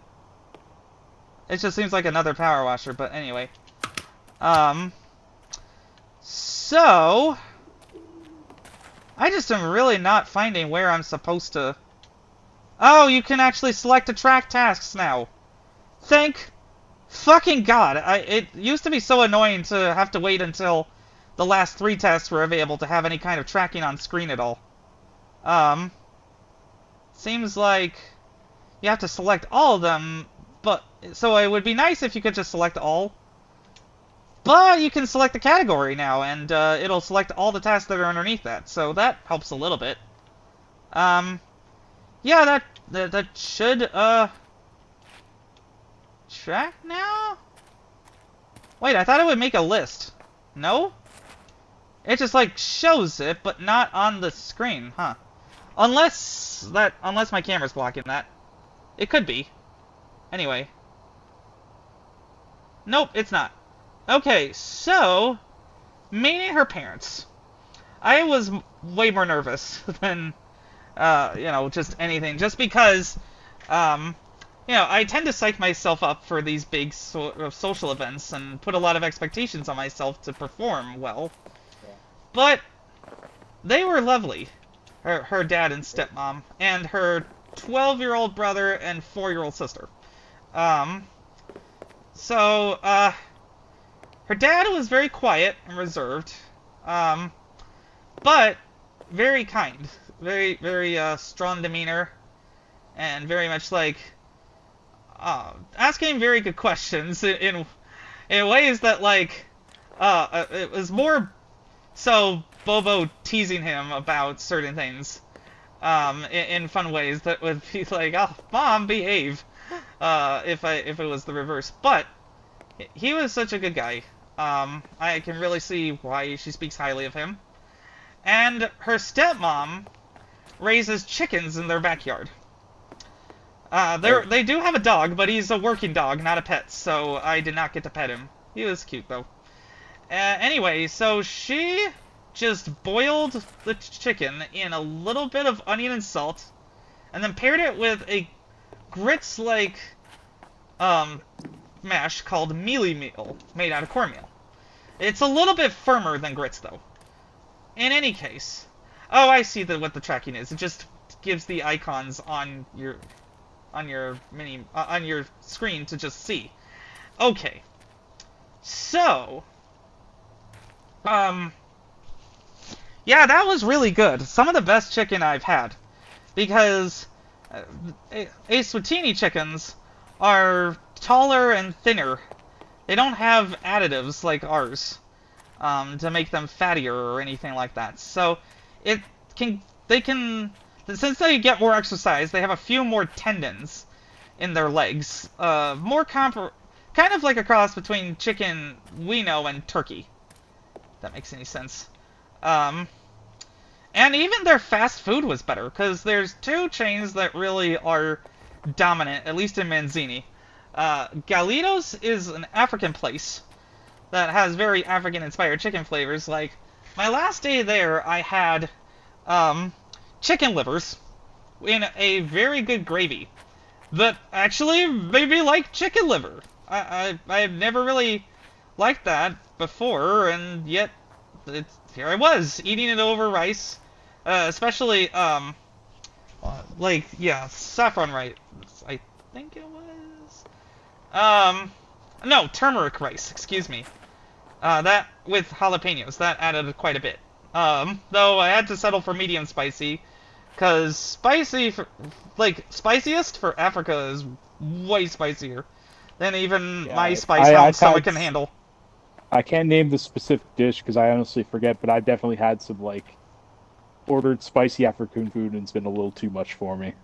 It just seems like another power washer, but anyway. So I just am really not finding where I'm supposed to. Oh, you can actually select to track tasks now. Thank fucking God. It used to be so annoying to have to wait until the last 3 tasks were available to have any kind of tracking on screen at all. Seems like you have to select all of them, but so it would be nice if you could just select all. But you can select the category now, and it'll select all the tasks that are underneath that, so that helps a little bit. Yeah, that should track now? Wait, I thought it would make a list. No? It just like shows it, but not on the screen, huh? Unless my camera's blocking that. It could be. Anyway. Nope, it's not. Okay, so meeting her parents. I was way more nervous than just anything, just because I tend to psych myself up for these big social events and put a lot of expectations on myself to perform well. But they were lovely. Her dad and stepmom, and her 12-year-old brother and 4-year-old sister. Her dad was very quiet and reserved, but very kind, very, very strong demeanor, and very much like asking very good questions in ways that like it was more so Bobo teasing him about certain things in fun ways that would be like, oh, Mom, behave, if it was the reverse. But he was such a good guy. I can really see why she speaks highly of him. And her stepmom raises chickens in their backyard. They do have a dog, but he's a working dog, not a pet, so I did not get to pet him. He was cute, though. Anyway, so she just boiled the chicken in a little bit of onion and salt, and then paired it with a grits-like mash called mealy meal, made out of cornmeal. It's a little bit firmer than grits, though. In any case, oh, I see what the tracking is. It just gives the icons on your screen to just see. Okay, so yeah, that was really good. Some of the best chicken I've had. because Eswatini chickens are taller and thinner. They don't have additives like ours to make them fattier or anything like that. So since they get more exercise, they have a few more tendons in their legs. Kind of like a cross between chicken we know and turkey. If that makes any sense. And even their fast food was better, because there's two chains that really are dominant, at least in Manzini. Galitos is an African place that has very African-inspired chicken flavors. Like, my last day there, I had chicken livers in a very good gravy that actually made me like chicken liver. I've never really liked that before, and yet here I was, eating it over rice. Especially, saffron rice, I think it was. No, turmeric rice, excuse me. That, with jalapenos, that added quite a bit. Though I had to settle for medium spicy, because spiciest for Africa is way spicier than even my spice my stomach can handle. I can't name the specific dish, because I honestly forget, but I've definitely had some, ordered spicy African food, and it's been a little too much for me.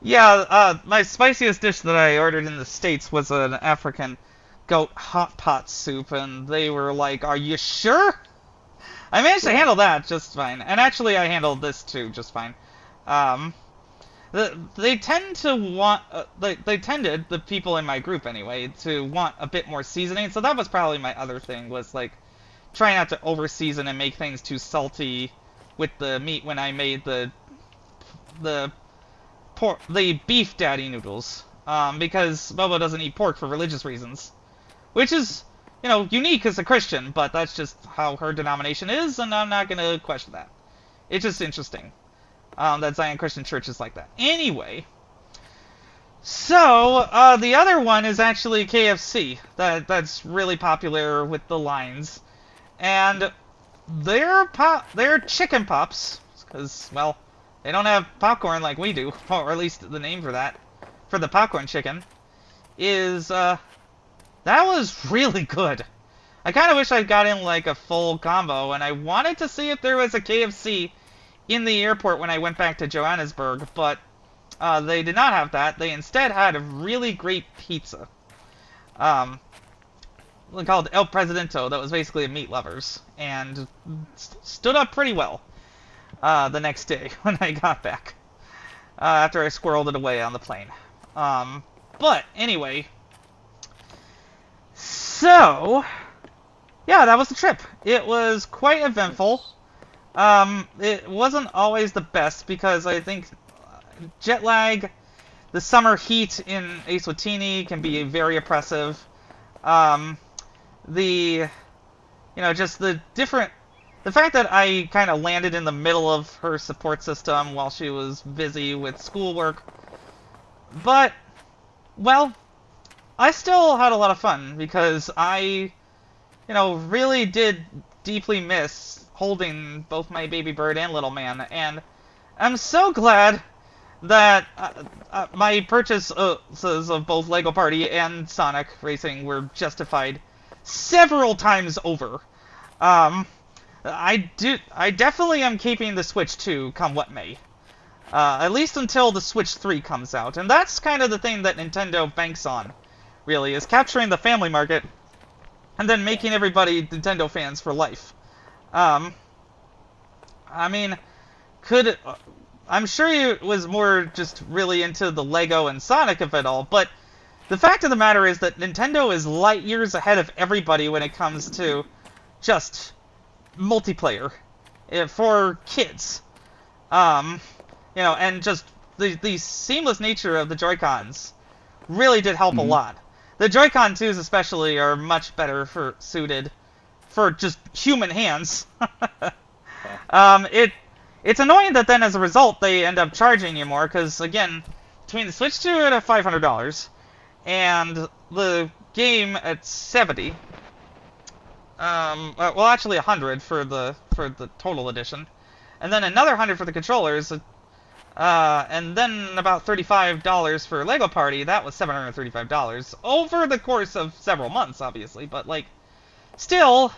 Yeah, my spiciest dish that I ordered in the States was an African goat hot pot soup, and they were like, "Are you sure?" I managed to handle that just fine, and actually I handled this too just fine. They tend to want, they tended, the people in my group anyway, to want a bit more seasoning, so that was probably my other thing, was try not to over-season and make things too salty with the meat when I made the beef daddy noodles, because Bobo doesn't eat pork for religious reasons, which is, unique as a Christian, but that's just how her denomination is, and I'm not gonna question that. It's just interesting that Zion Christian Church is like that. Anyway, so the other one is actually KFC. That's really popular with the lines, and they're chicken pops, because, well, they don't have popcorn like we do, or at least the name for that, for the popcorn chicken, is, that was really good. I kind of wish I'd got in, a full combo, and I wanted to see if there was a KFC in the airport when I went back to Johannesburg, but they did not have that. They instead had a really great pizza. Called El Presidento, that was basically a meat lovers, and stood up pretty well the next day when I got back, after I squirreled it away on the plane. But anyway, so yeah, that was the trip. It was quite eventful. It wasn't always the best, because I think jet lag, the summer heat in Eswatini can be very oppressive. The fact that I kind of landed in the middle of her support system while she was busy with schoolwork. But, well, I still had a lot of fun, because I, really did deeply miss holding both my baby bird and little man, and I'm so glad that my purchases of both legoparty and Sonic Racing were justified several times over. I definitely am keeping the Switch 2 come what may. At least until the Switch 3 comes out. And that's kind of the thing that Nintendo banks on, really, is capturing the family market and then making everybody Nintendo fans for life. I mean, I'm sure he was more just really into the Lego and Sonic of it all, but the fact of the matter is that Nintendo is light years ahead of everybody when it comes to just multiplayer for kids. And just the seamless nature of the Joy-Cons really did help a lot. The Joy-Con 2s especially are much better suited for just human hands. It's annoying that then as a result they end up charging you more, because again, between the Switch 2 at $500 and the game at $70, well actually $100 for the total edition, and then another $100 for the controllers, And then about $35 for legoparty. That was $735 over the course of several months, obviously. But, like, still,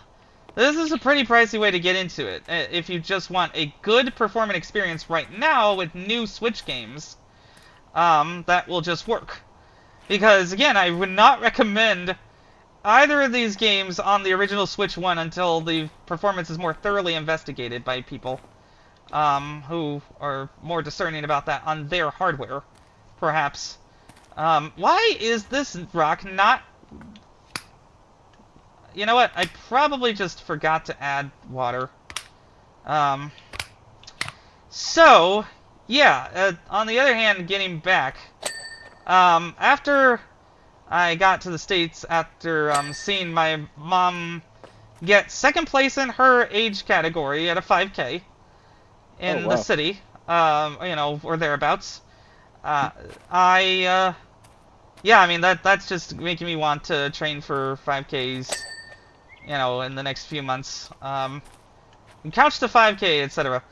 this is a pretty pricey way to get into it. If you just want a good performance experience right now with new Switch games, that will just work. Because, again, I would not recommend either of these games on the original Switch 1 until the performance is more thoroughly investigated by people who are more discerning about that on their hardware, perhaps. Why is this rock not... You know what? I probably just forgot to add water. So, yeah, on the other hand, getting back... after I got to the States, after seeing my mom get second place in her age category at a 5K in the city, you know, or thereabouts, yeah, I mean, that's just making me want to train for 5Ks, you know, in the next few months. Couch to 5K, etc.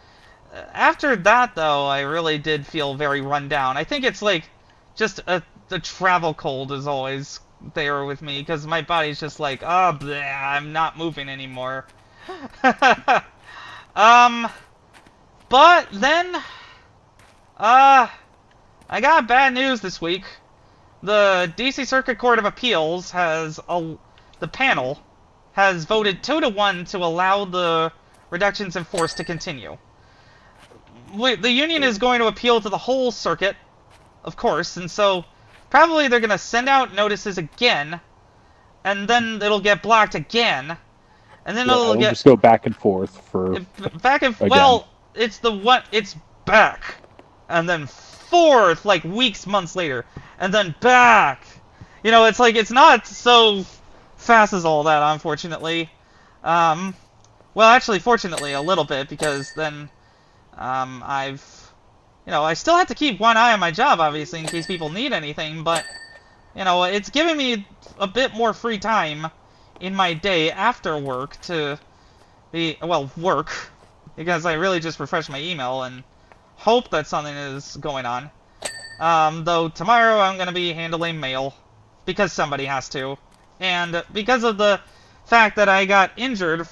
After that, though, I really did feel very run down. I think it's like just the travel cold is always there with me, because my body's just like, oh, bleh, I'm not moving anymore. But then, I got bad news this week. The DC Circuit Court of Appeals has, the panel has voted 2-1 to allow the reductions in force to continue. The union is going to appeal to the whole circuit, of course, and so probably they're going to send out notices again, and then it'll get blocked again, and then it'll just go back and forth for well, it's back, and then forth, like weeks, months later, and then back. You know, it's like, it's not so fast as all that, unfortunately. Well, actually, fortunately, a little bit, because then you know, I still have to keep one eye on my job, obviously, in case people need anything, but, you know, it's giving me a bit more free time in my day after work to be, well, work, because I really just refresh my email and hope that something is going on. Though tomorrow I'm going to be handling mail, because somebody has to, and because of the fact that I got injured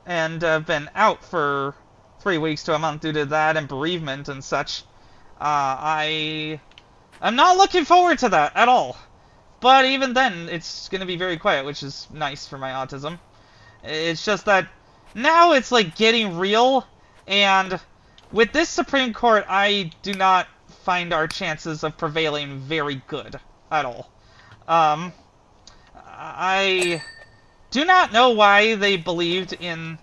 and been out for 3 weeks to a month due to that and bereavement and such, I'm not looking forward to that at all. But even then, it's going to be very quiet, which is nice for my autism. It's just that now it's like getting real, and with this Supreme Court, I do not find our chances of prevailing very good at all. I do not know why they believed in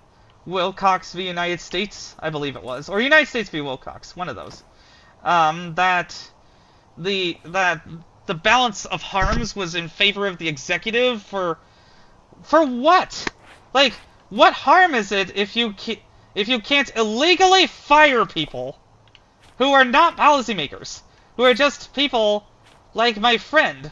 Wilcox v. United States, I believe it was, or United States v. Wilcox, one of those. That the balance of harms was in favor of the executive for what? Like, what harm is it if you can't illegally fire people who are not policymakers, who are just people like my friend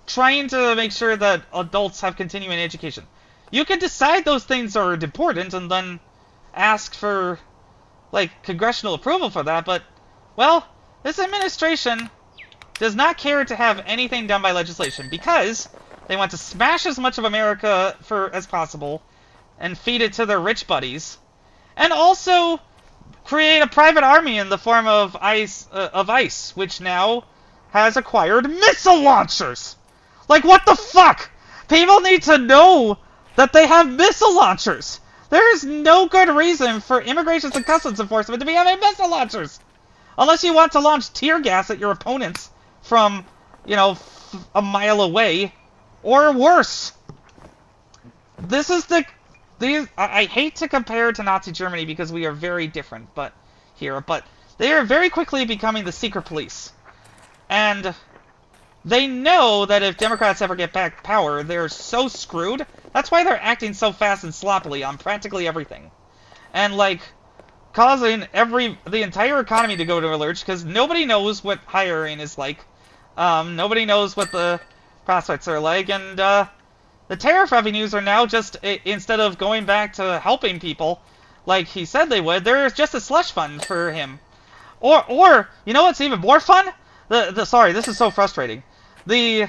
trying to make sure that adults have continuing education? You can decide those things are important and then ask for, like, congressional approval for that, but, well, this administration does not care to have anything done by legislation because they want to smash as much of America as possible and feed it to their rich buddies, and also create a private army in the form of ICE, which now has acquired missile launchers. Like, what the fuck? People need to know that they have missile launchers. There is no good reason for Immigration and Customs Enforcement to be having missile launchers. Unless you want to launch tear gas at your opponents from, you know, a mile away. Or worse. This is I hate to compare to Nazi Germany because we are very different but they are very quickly becoming the secret police. And they know that if Democrats ever get back power, they're so screwed. That's why they're acting so fast and sloppily on practically everything. And, like, causing the entire economy to go to a lurch, because nobody knows what hiring is like. Nobody knows what the prospects are like, and, the tariff revenues are now just, instead of going back to helping people, like he said they would, there's just a slush fund for him. Or you know what's even more fun? Sorry, this is so frustrating. The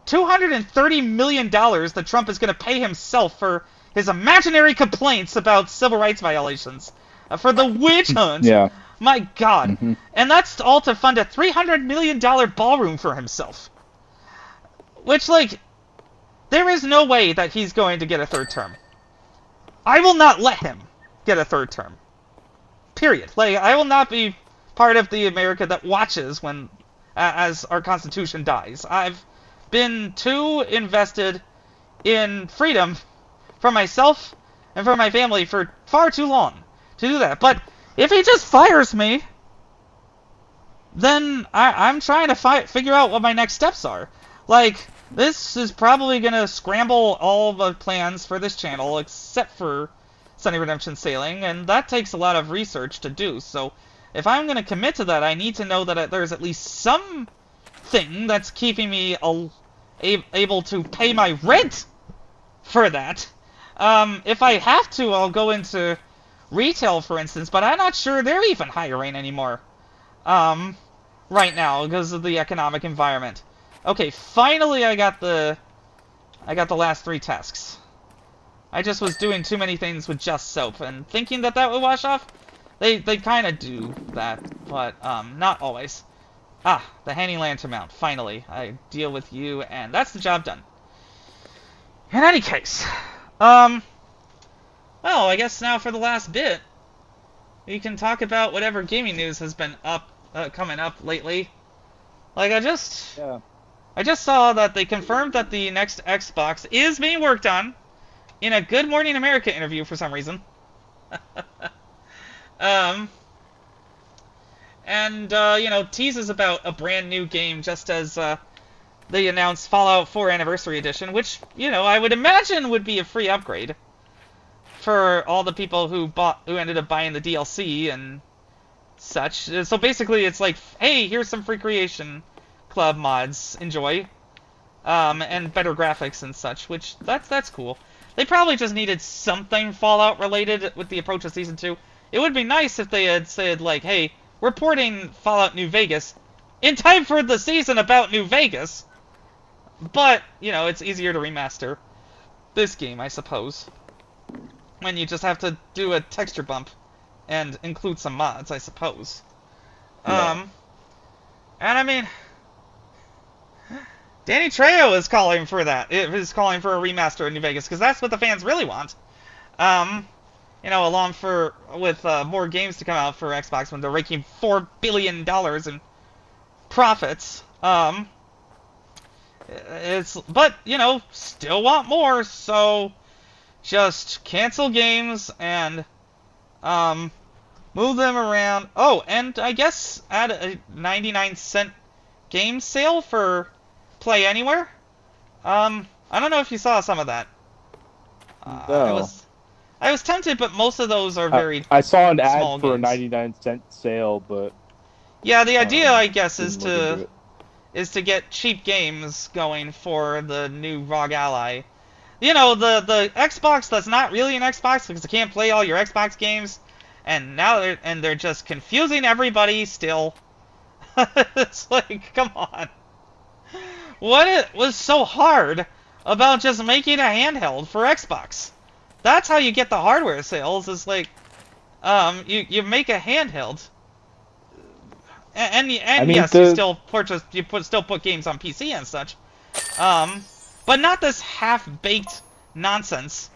$230 million that Trump is going to pay himself for his imaginary complaints about civil rights violations, for the witch hunt. Yeah. My God. Mm-hmm. And that's all to fund a $300 million ballroom for himself. Which, like, there is no way that he's going to get a third term. I will not let him get a third term. Period. Like, I will not be part of the America that watches when, as our Constitution dies. I've been too invested in freedom for myself and for my family for far too long to do that. But if he just fires me, then I'm trying to figure out what my next steps are. Like, this is probably going to scramble all the plans for this channel except for SunnyRedemption Sailing, and that takes a lot of research to do. So if I'm going to commit to that, I need to know that there's at least something that's keeping me able to pay my rent for that. If I have to, I'll go into retail, for instance, but I'm not sure they're even hiring anymore right now because of the economic environment. Okay, finally I got the last 3 tasks. I just was doing too many things with just soap and thinking that would wash off. They kind of do that, but not always. Ah, the hanging lantern mount. Finally, I deal with you, and that's the job done. In any case, well, I guess now for the last bit, we can talk about whatever gaming news has been coming up lately. Like, I just saw that they confirmed that the next Xbox is being worked on in a Good Morning America interview for some reason. Teases about a brand new game just as they announced Fallout 4 Anniversary Edition, which, I would imagine would be a free upgrade for all the people who ended up buying the DLC and such. So basically it's like, hey, here's some free Creation Club mods, enjoy. And better graphics and such, which, that's cool. They probably just needed something Fallout related with the approach of Season 2. It would be nice if they had said, like, hey, we're porting Fallout New Vegas in time for the season about New Vegas. But, it's easier to remaster this game, I suppose, when you just have to do a texture bump and include some mods, I suppose. Yeah. And I mean, Danny Trejo is calling for that. It is calling for a remaster of New Vegas, because that's what the fans really want. Along with more games to come out for Xbox when they're raking $4 billion in profits. Still want more, so just cancel games and move them around. Oh, and I guess add a 99-cent game sale for PlayAnywhere. I don't know if you saw some of that. No. I was tempted, but most of those are very I saw an ad small for games. a 99-cent sale, but yeah, the idea, I guess, is didn't look into to get cheap games going for the new ROG Ally. The Xbox that's not really an Xbox because it can't play all your Xbox games, and now they're just confusing everybody still. It's like, come on. What was so hard about just making a handheld for Xbox? That's how you get the hardware sales. Is like, you make a handheld, and yes, you still put games on PC and such, but not this half-baked nonsense.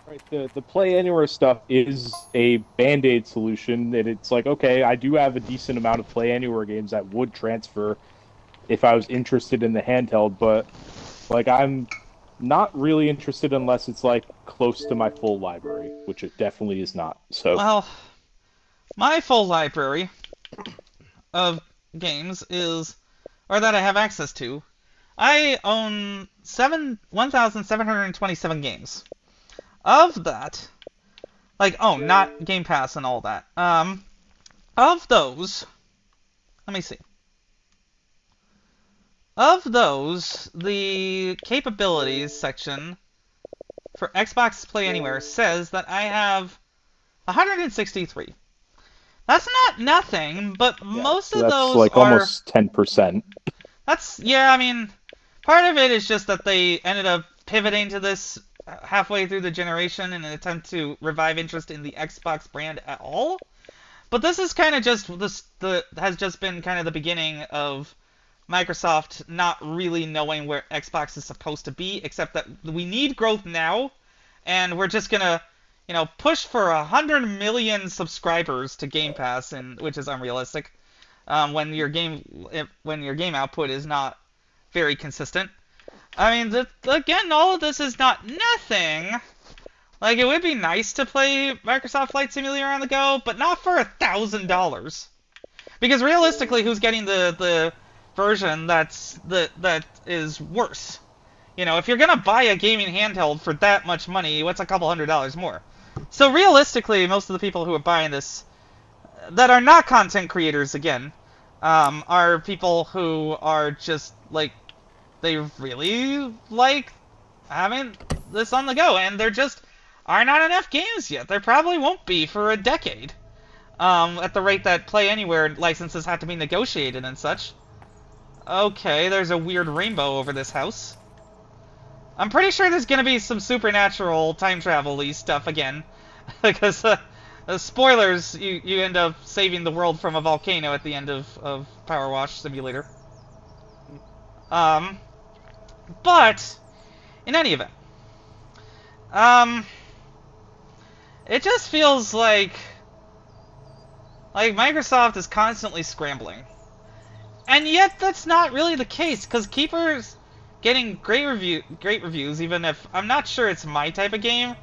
Right, the PlayAnywhere stuff is a Band-Aid solution, and it's like, okay, I do have a decent amount of PlayAnywhere games that would transfer if I was interested in the handheld, but like I'm not really interested unless it's like close to my full library, which it definitely is not. So well, my full library of games that I have access to. I own 1,727 games. Of that, not Game Pass and all that. Of those, let me see. Of those, the capabilities section for Xbox Play Anywhere says that I have 163. That's not nothing, but Yeah, most so of that's those like are. almost 10%. That's yeah. I mean, part of it is just that they ended up pivoting to this halfway through the generation in an attempt to revive interest in the Xbox brand at all. But this is kind of just this the has just been kind of the beginning of Microsoft not really knowing where Xbox is supposed to be, except that we need growth now, and we're just gonna, push for 100 million subscribers to Game Pass, and which is unrealistic. When your game output is not very consistent. I mean, again, all of this is not nothing. Like, it would be nice to play Microsoft Flight Simulator on the go, but not for $1,000. Because realistically, who's getting the version that is worse? If you're gonna buy a gaming handheld for that much money, what's a couple $100 more? So realistically, most of the people who are buying this that are not content creators again, are people who are just like they really like having this on the go, and there just are not enough games yet. There probably won't be for a decade. At the rate that PlayAnywhere licenses have to be negotiated and such. Okay, there's a weird rainbow over this house. I'm pretty sure there's gonna be some supernatural time travel-y stuff again, because spoilers, you end up saving the world from a volcano at the end of Power Wash Simulator. But in any event, um, it just feels like Microsoft is constantly scrambling. And yet that's not really the case, because Keeper's getting great reviews, even if I'm not sure it's my type of game.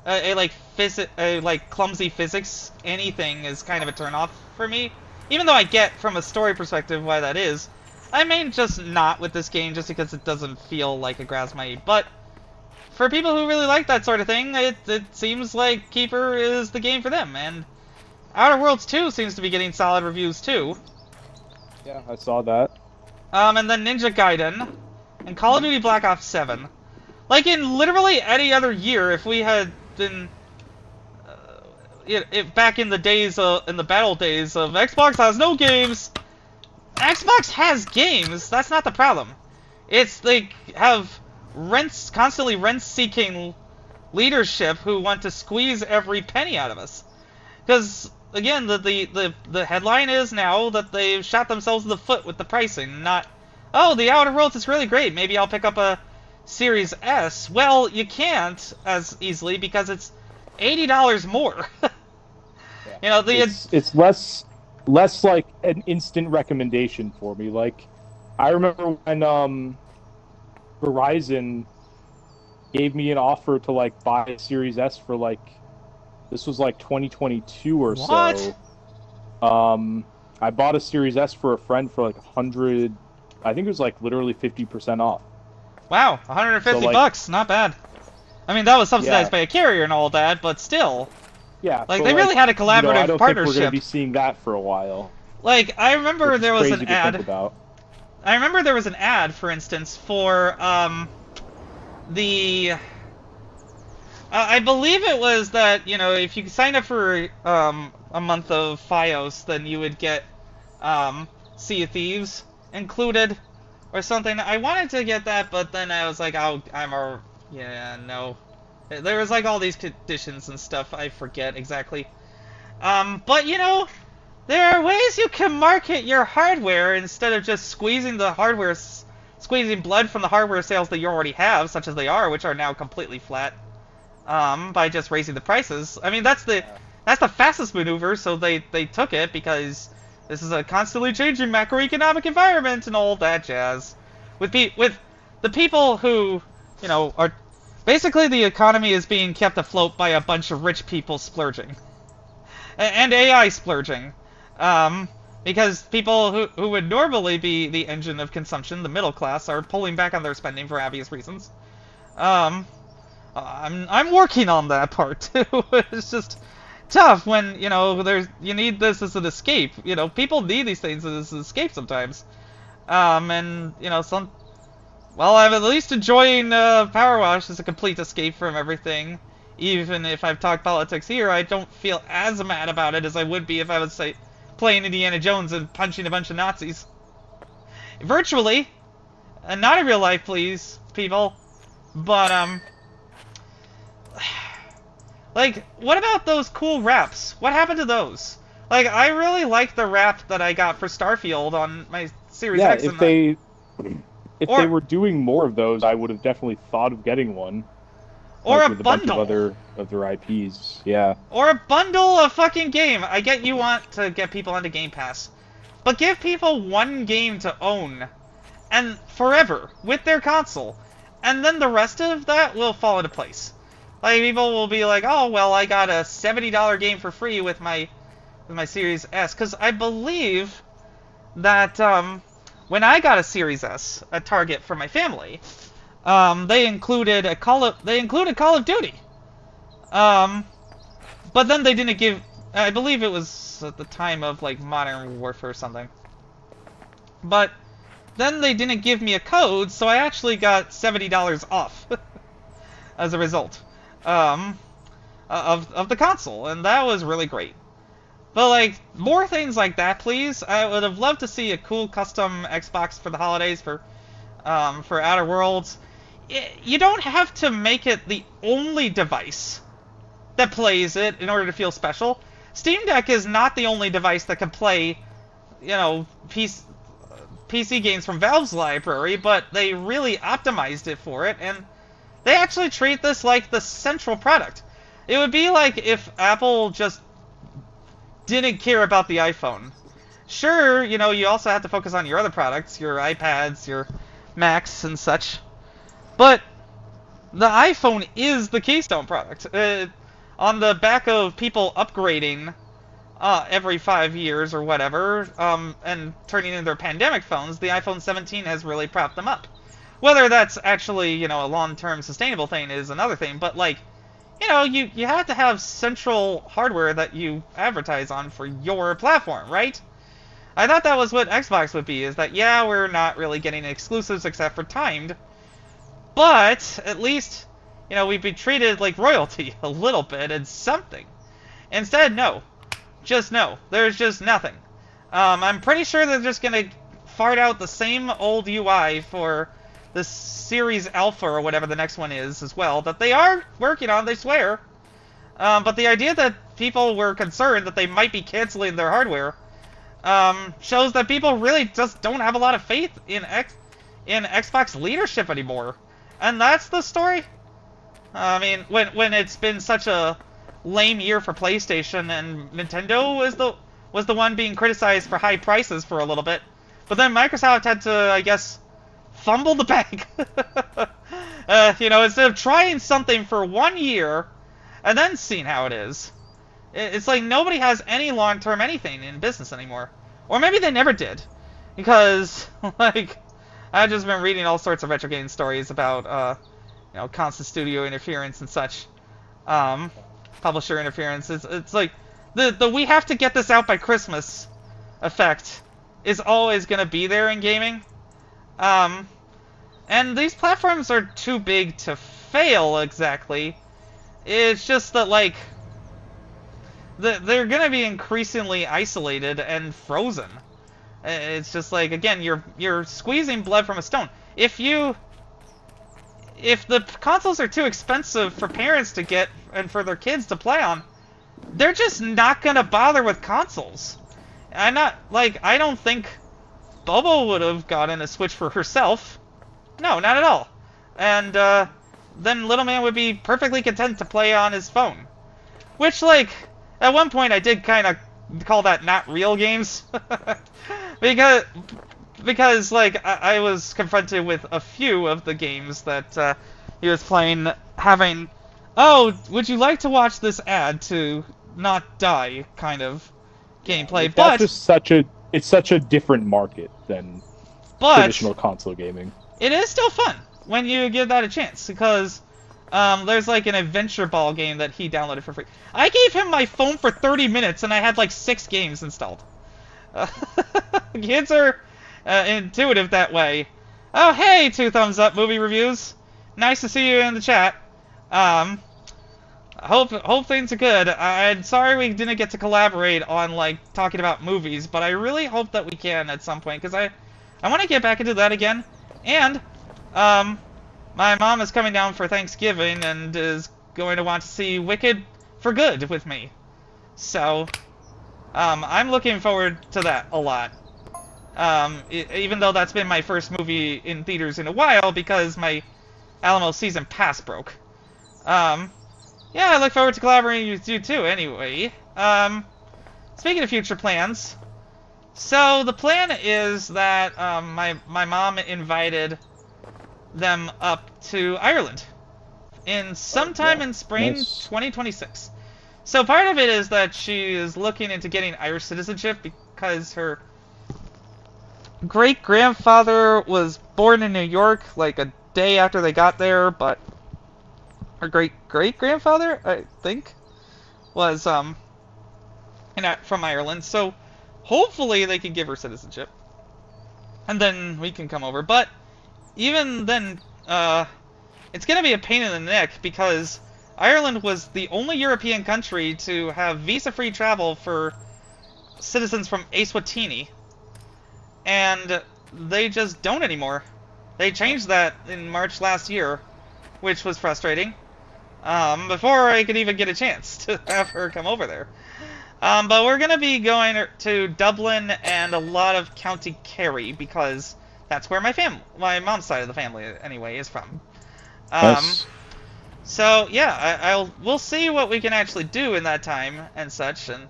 Like clumsy physics, anything is kind of a turnoff for me. Even though I get from a story perspective why that is, I may just not with this game just because it doesn't feel like it grabs my. But for people who really like that sort of thing, it seems like Keeper is the game for them. And Outer Worlds 2 seems to be getting solid reviews too. Yeah, I saw that. And then Ninja Gaiden and Call of Duty Black Ops 7. Like in literally any other year, if we had been back in the days in the battle days of Xbox has no games. Xbox has games. That's not the problem. It's they have constantly rent-seeking leadership who want to squeeze every penny out of us. Because again, the headline is now that they've shot themselves in the foot with the pricing. Not, oh, the Outer Worlds is really great. Maybe I'll pick up a Series S. Well, you can't as easily because it's $80 more. Yeah. It's less like an instant recommendation for me. Like, I remember when Verizon gave me an offer to like buy a Series S for like, this was like 2022 or what? So. I bought a Series S for a friend for like 100. I think it was like literally 50% off. Wow, 150 so, like, bucks, not bad. I mean, that was subsidized yeah. by a carrier and all that, but still. Yeah, Like, they really had a collaborative I don't partnership. think we're going to be seeing that for a while. Like, I remember there was an ad. About. I remember there was an ad, for instance, for the. I believe it was that if you signed up for a month of FiOS, then you would get Sea of Thieves included or something. I wanted to get that, but then I was like, no. There was like all these conditions and stuff. I forget exactly. But there are ways you can market your hardware instead of just squeezing blood from the hardware sales that you already have, such as they are, which are now completely flat. By just raising the prices. I mean, that's the fastest maneuver, so they took it because this is a constantly changing macroeconomic environment and all that jazz. With the people who, are basically the economy is being kept afloat by a bunch of rich people splurging. And AI splurging. Because people who would normally be the engine of consumption, the middle class, are pulling back on their spending for obvious reasons. I'm working on that part too. It's just tough when you need this as an escape. People need these things as an escape sometimes. And I'm at least enjoying Power Wash as a complete escape from everything, even if I've talked politics here, I don't feel as mad about it as I would be if I was, say, playing Indiana Jones and punching a bunch of Nazis. Virtually. And not in real life, please, people. But, like, what about those cool wraps? What happened to those? Like, I really like the wrap that I got for Starfield on my Series X. If they were doing more of those, I would have definitely thought of getting one. Or like, a with bundle. A bunch of their IPs, yeah. Or a bundle of fucking game. I get you want to get people onto Game Pass. But give people one game to own. And forever. With their console. And then the rest of that will fall into place. Like, people will be like, oh, well, I got a $70 game for free with my Series S. Because I believe that, when I got a Series S at Target for my family, they included Call of Duty. But then they didn't give, I believe it was at the time of, like, Modern Warfare or something. But then they didn't give me a code, so I actually got $70 off as a result of the console, and that was really great. But, like, more things like that, please. I would have loved to see a cool custom Xbox for the holidays for Outer Worlds. You don't have to make it the only device that plays it in order to feel special. Steam Deck is not the only device that can play, you know, PC games from Valve's library, but they really optimized it for it, and they actually treat this like the central product. It would be like if Apple just didn't care about the iPhone. Sure, you know, you also have to focus on your other products, your iPads, your Macs, and such. But the iPhone is the keystone product. On the back of people upgrading every 5 years or whatever, and turning in their pandemic phones, the iPhone 17 has really propped them up. Whether that's actually, you know, a long-term sustainable thing is another thing, but, like, you know, you have to have central hardware that you advertise on for your platform, right? I thought that was what Xbox would be, is that, yeah, we're not really getting exclusives except for timed, but at least, you know, we'd be treated like royalty a little bit and something. Instead, no. Just no. There's just nothing. I'm pretty sure they're just gonna fart out the same old UI for the Series Alpha or whatever the next one is as well, that they are working on, they swear. But the idea that people were concerned that they might be canceling their hardware shows that people really just don't have a lot of faith in Xbox leadership anymore. And that's the story. I mean, when it's been such a lame year for PlayStation, and Nintendo was the one being criticized for high prices for a little bit, but then Microsoft had to, I guess, fumble the bag. You know, instead of trying something for 1 year and then seeing how it is. It's like nobody has any long-term anything in business anymore. Or maybe they never did. Because, like, I've just been reading all sorts of retro game stories about, you know, constant studio interference and such. Publisher interference. It's like, the we have to get this out by Christmas effect is always going to be there in gaming. And these platforms are too big to fail exactly. It's just that, like, they're going to be increasingly isolated and frozen. It's just like, again, you're squeezing blood from a stone. If the consoles are too expensive for parents to get and for their kids to play on, they're just not going to bother with consoles. I don't think Bobo would have gotten a Switch for herself. No, not at all. And then Little Man would be perfectly content to play on his phone. Which, like, at one point I did kind of call that not real games. because like, I was confronted with a few of the games that he was playing, having, oh, would you like to watch this ad to not die kind of gameplay. Like, but that's just such a different market than traditional console gaming. It is still fun when you give that a chance, because there's like an adventure ball game that he downloaded for free. I gave him my phone for 30 minutes and I had like 6 games installed. Kids are intuitive that way. Oh, hey, 2 thumbs up movie reviews. Nice to see you in the chat. Hope things are good. I'm sorry we didn't get to collaborate on like talking about movies, but I really hope that we can at some point because I want to get back into that again. And um, my mom is coming down for Thanksgiving and is going to want to see Wicked for Good with me. So I'm looking forward to that a lot. Even though that's been my first movie in theaters in a while because my Alamo season pass broke. Yeah, I look forward to collaborating with you too, anyway. Speaking of future plans, so the plan is that my mom invited them up to Ireland in sometime in spring 2026. So part of it is that she is looking into getting Irish citizenship because her great-grandfather was born in New York like a day after they got there, but her great-great-grandfather, I think, was from Ireland. So hopefully they can give her citizenship, and then we can come over. But even then, it's gonna be a pain in the neck because Ireland was the only European country to have visa-free travel for citizens from Eswatini, and they just don't anymore. They changed that in March last year, which was frustrating. Before I could even get a chance to have her come over there. But we're gonna be going to Dublin and a lot of County Kerry because that's where my mom's side of the family anyway is from. Nice. So yeah, we'll see what we can actually do in that time and such, and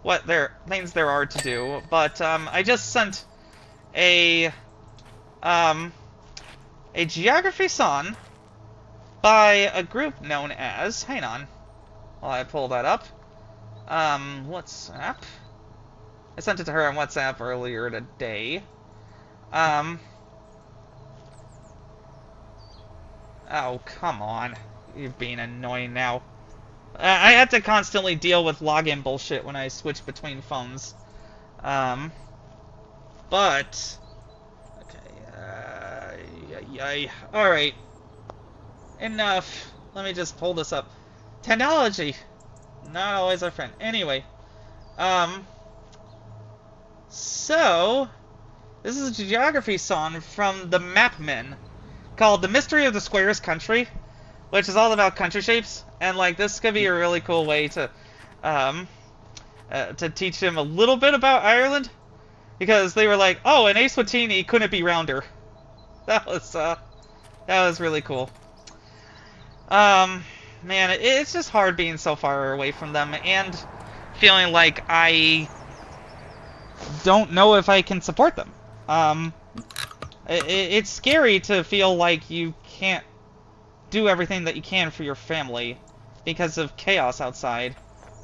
what things there are to do. But I just sent a geography song by a group known as, hang on, while I pull that up, WhatsApp. I sent it to her on WhatsApp earlier today. Oh, come on. You're being annoying now. I have to constantly deal with login bullshit when I switch between phones. But... okay, alright. Enough. Let me just pull this up. Technology. Not always our friend. Anyway. So... this is a geography song from the Mapmen called The Mystery of the Squares Country, which is all about country shapes, and like this could be a really cool way to teach them a little bit about Ireland, because they were like, oh, an Eswatini couldn't be rounder. That was really cool. Man, it's just hard being so far away from them and feeling like I don't know if I can support them. It's scary to feel like you can't do everything that you can for your family because of chaos outside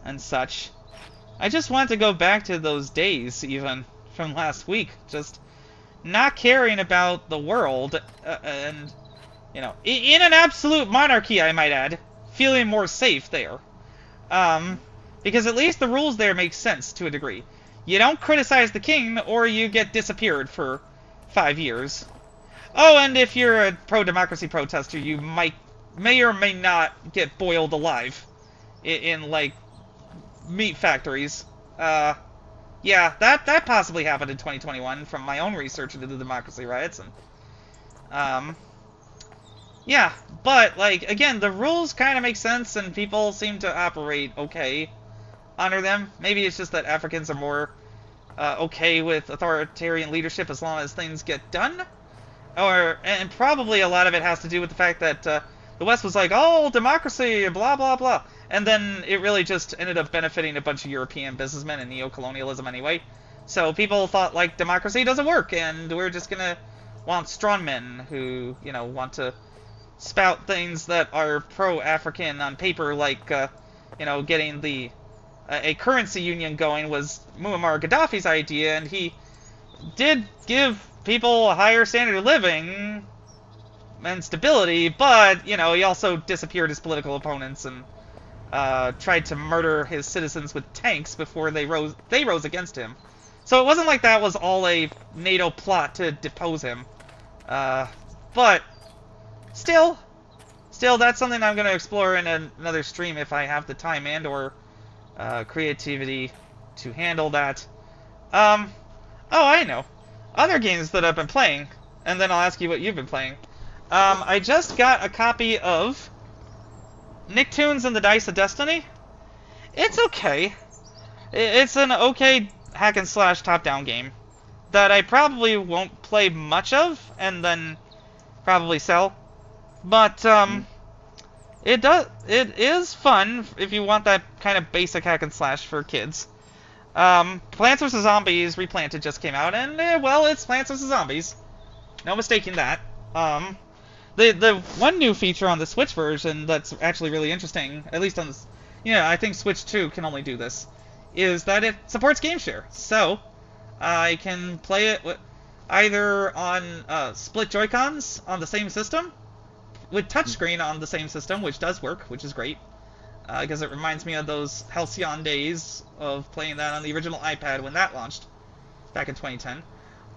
and such. I just want to go back to those days, even from last week, just not caring about the world, and, you know, in an absolute monarchy, I might add, feeling more safe there. Because at least the rules there make sense to a degree. You don't criticize the king, or you get disappeared for 5 years. Oh, and if you're a pro-democracy protester, you may or may not get boiled alive in like, meat factories. Yeah, that possibly happened in 2021 from my own research into the democracy riots, and, yeah, but, like, again, the rules kind of make sense, and people seem to operate okay under them. Maybe it's just that Africans are more okay with authoritarian leadership as long as things get done. And probably a lot of it has to do with the fact that the West was like, oh, democracy, blah, blah, blah. And then it really just ended up benefiting a bunch of European businessmen and neo-colonialism anyway. So people thought, like, democracy doesn't work, and we're just gonna want strongmen who, you know, want to spout things that are pro-African on paper, like, you know, getting a currency union going was Muammar Gaddafi's idea, and he did give people a higher standard of living and stability, but, you know, he also disappeared his political opponents and tried to murder his citizens with tanks before they rose against him. So it wasn't like that was all a NATO plot to depose him. But still still, that's something I'm going to explore in another stream if I have the time and or creativity to handle that. Oh, I know. Other games that I've been playing, and then I'll ask you what you've been playing. I just got a copy of Nicktoons and the Dice of Destiny. It's okay. It's an okay hack and slash top-down game that I probably won't play much of, and then probably sell. But it is fun if you want that kind of basic hack and slash for kids. Plants vs. Zombies Replanted just came out, and well, it's Plants vs. Zombies. No mistaking that. The one new feature on the Switch version that's actually really interesting, at least on this, I think Switch 2 can only do this, is that it supports game share. So I can play it either on split Joy-Cons on the same system, with touchscreen on the same system, which does work, which is great. Because it reminds me of those halcyon days of playing that on the original iPad when that launched back in 2010.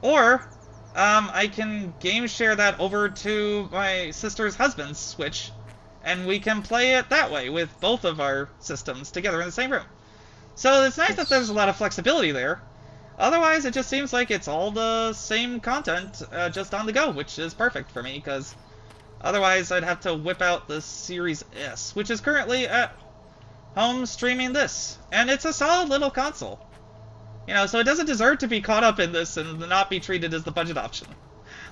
Or I can game share that over to my sister's husband's Switch, and we can play it that way with both of our systems together in the same room. So it's nice that there's a lot of flexibility there. Otherwise, it just seems like it's all the same content, just on the go, which is perfect for me, because otherwise I'd have to whip out the Series S, which is currently at home streaming this. And it's a solid little console. So it doesn't deserve to be caught up in this and not be treated as the budget option.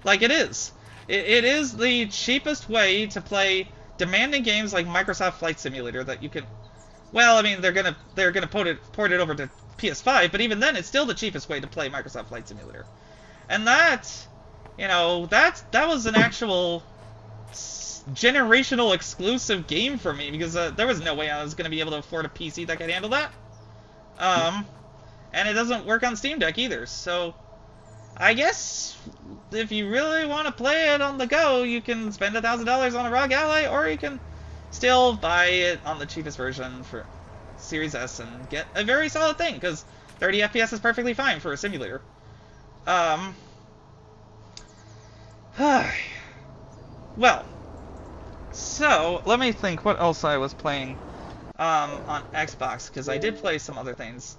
Like it is. It is the cheapest way to play demanding games like Microsoft Flight Simulator that you can... Well, I mean, they're gonna port it over to PS5, but even then, it's still the cheapest way to play Microsoft Flight Simulator. And that was an actual generational exclusive game for me, because there was no way I was going to be able to afford a PC that could handle that. And it doesn't work on Steam Deck either, so I guess if you really want to play it on the go, you can spend $1,000 on a ROG Ally, or you can still buy it on the cheapest version for Series S and get a very solid thing, because 30 FPS is perfectly fine for a simulator. Well, so let me think what else I was playing on Xbox, because I did play some other things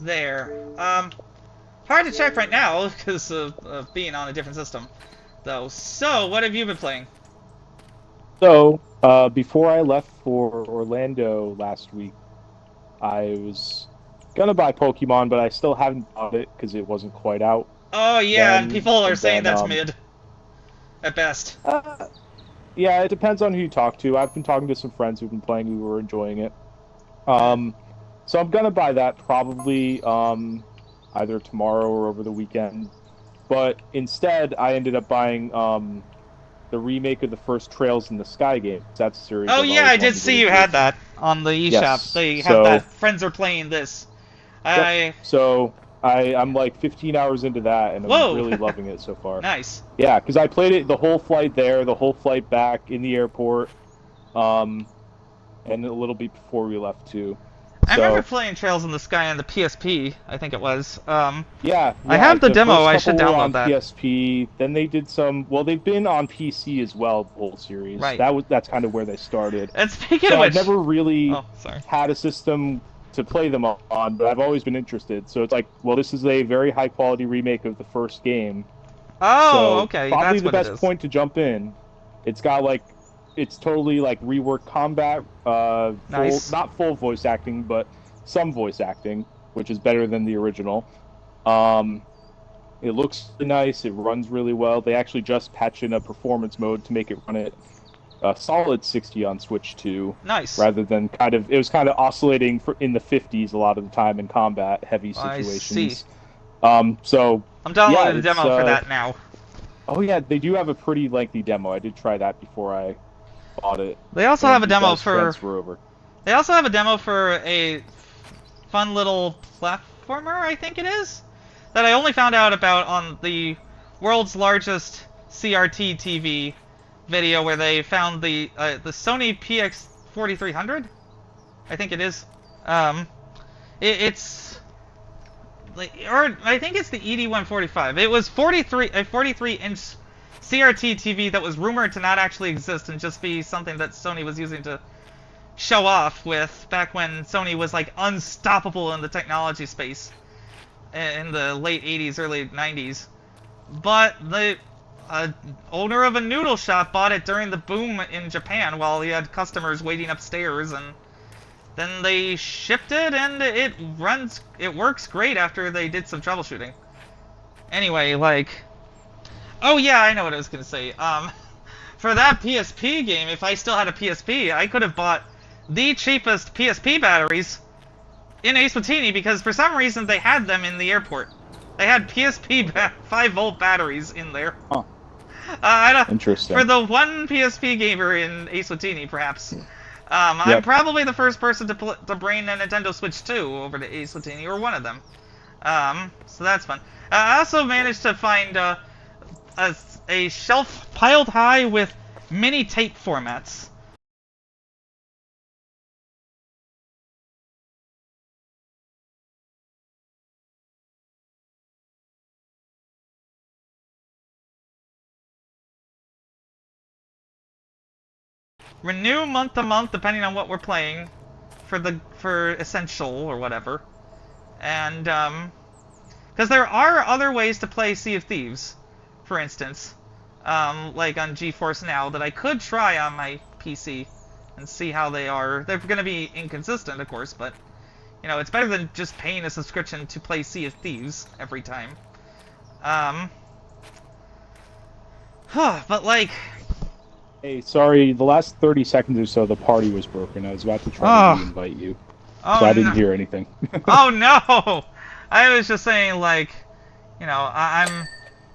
there. Hard to check right now because of being on a different system, though. So, what have you been playing? So, before I left for Orlando last week, I was gonna buy Pokemon, but I still haven't bought it because it wasn't quite out. Oh yeah, and people are saying that's mid, at best. Yeah, it depends on who you talk to. I've been talking to some friends who've been playing who were enjoying it. So I'm gonna buy that probably either tomorrow or over the weekend. But instead, I ended up buying the remake of the first Trails in the Sky game. That's a series. Oh yeah, I did see you had that on the eShop. Yes. They have that. Friends are playing this. So I'm like 15 hours into that, and I'm really loving it so far. Nice. Yeah, because I played it the whole flight there, the whole flight back in the airport, and a little bit before we left too. I remember playing Trails in the Sky on the PSP, I think it was. Yeah, I have the demo, I should download on that. PSP, then they did some, well, they've been on PC as well, the whole series. Right. That's kind of where they started. And speaking of which... I've never really sorry. had a system to play them on, but I've always been interested. So it's like, well, this is a very high-quality remake of the first game. Oh, so okay, probably that's the best point to jump in. It's got, like, it's totally, like, reworked combat, nice. Not full voice acting, but some voice acting, which is better than the original. It looks really nice. It runs really well. They actually just patched in a performance mode to make it run at a solid 60 on Switch 2. Nice. Rather than it was kind of oscillating in the 50s a lot of the time in combat heavy situations. I see. So I'm downloading the demo for that now. Oh yeah, they do have a pretty lengthy demo. I did try that before I bought it. They also have a demo for. Over. They also have a demo for a fun little platformer, I think it is, that I only found out about on the world's largest CRT TV video, where they found the Sony PX4300, I think it is. It's like, or I think it's the ED145. It was a 43-inch CRT TV that was rumored to not actually exist and just be something that Sony was using to show off with back when Sony was like unstoppable in the technology space in the late 80s, early 90s. But the owner of a noodle shop bought it during the boom in Japan while he had customers waiting upstairs, and then they shipped it, and it works great after they did some troubleshooting. Anyway, like, oh yeah, I know what I was gonna say. For that PSP game, if I still had a PSP, I could have bought the cheapest PSP batteries in Ace Watini because for some reason they had them in the airport. They had PSP 5-volt batteries in there. Huh. I don't, Interesting. For the one PSP gamer in Ace Watini, perhaps. I'm probably the first person to bring a Nintendo Switch 2 over to Ace Watini, or one of them. So that's fun. I also managed to find a shelf piled high with mini tape formats. Renew month to month depending on what we're playing for Essential or whatever. And because there are other ways to play Sea of Thieves, for instance, like on GeForce Now, that I could try on my PC and see how they are. They're going to be inconsistent, of course, but you know, it's better than just paying a subscription to play Sea of Thieves every time. But like, Hey, sorry, the last 30 seconds or so, the party was broken. I was about to try to invite you, so I didn't hear anything. Oh no! I was just saying, like, you know, I'm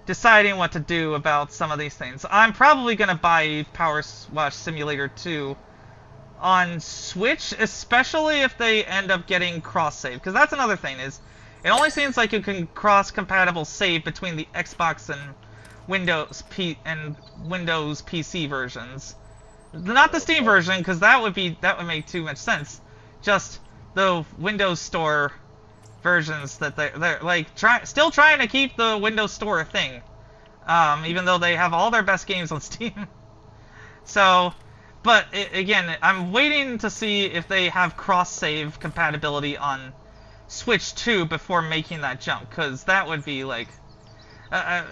deciding what to do about some of these things. I'm probably gonna buy PowerWash Simulator 2 on Switch, especially if they end up getting cross-save, because that's another thing, is it only seems like you can cross-compatible save between the Xbox and Windows PC versions. Not the Steam version, because that would make too much sense. Just the Windows Store versions that they're like still trying to keep the Windows Store a thing, even though they have all their best games on Steam. So, but again, I'm waiting to see if they have cross-save compatibility on Switch 2 before making that jump, because that would be like.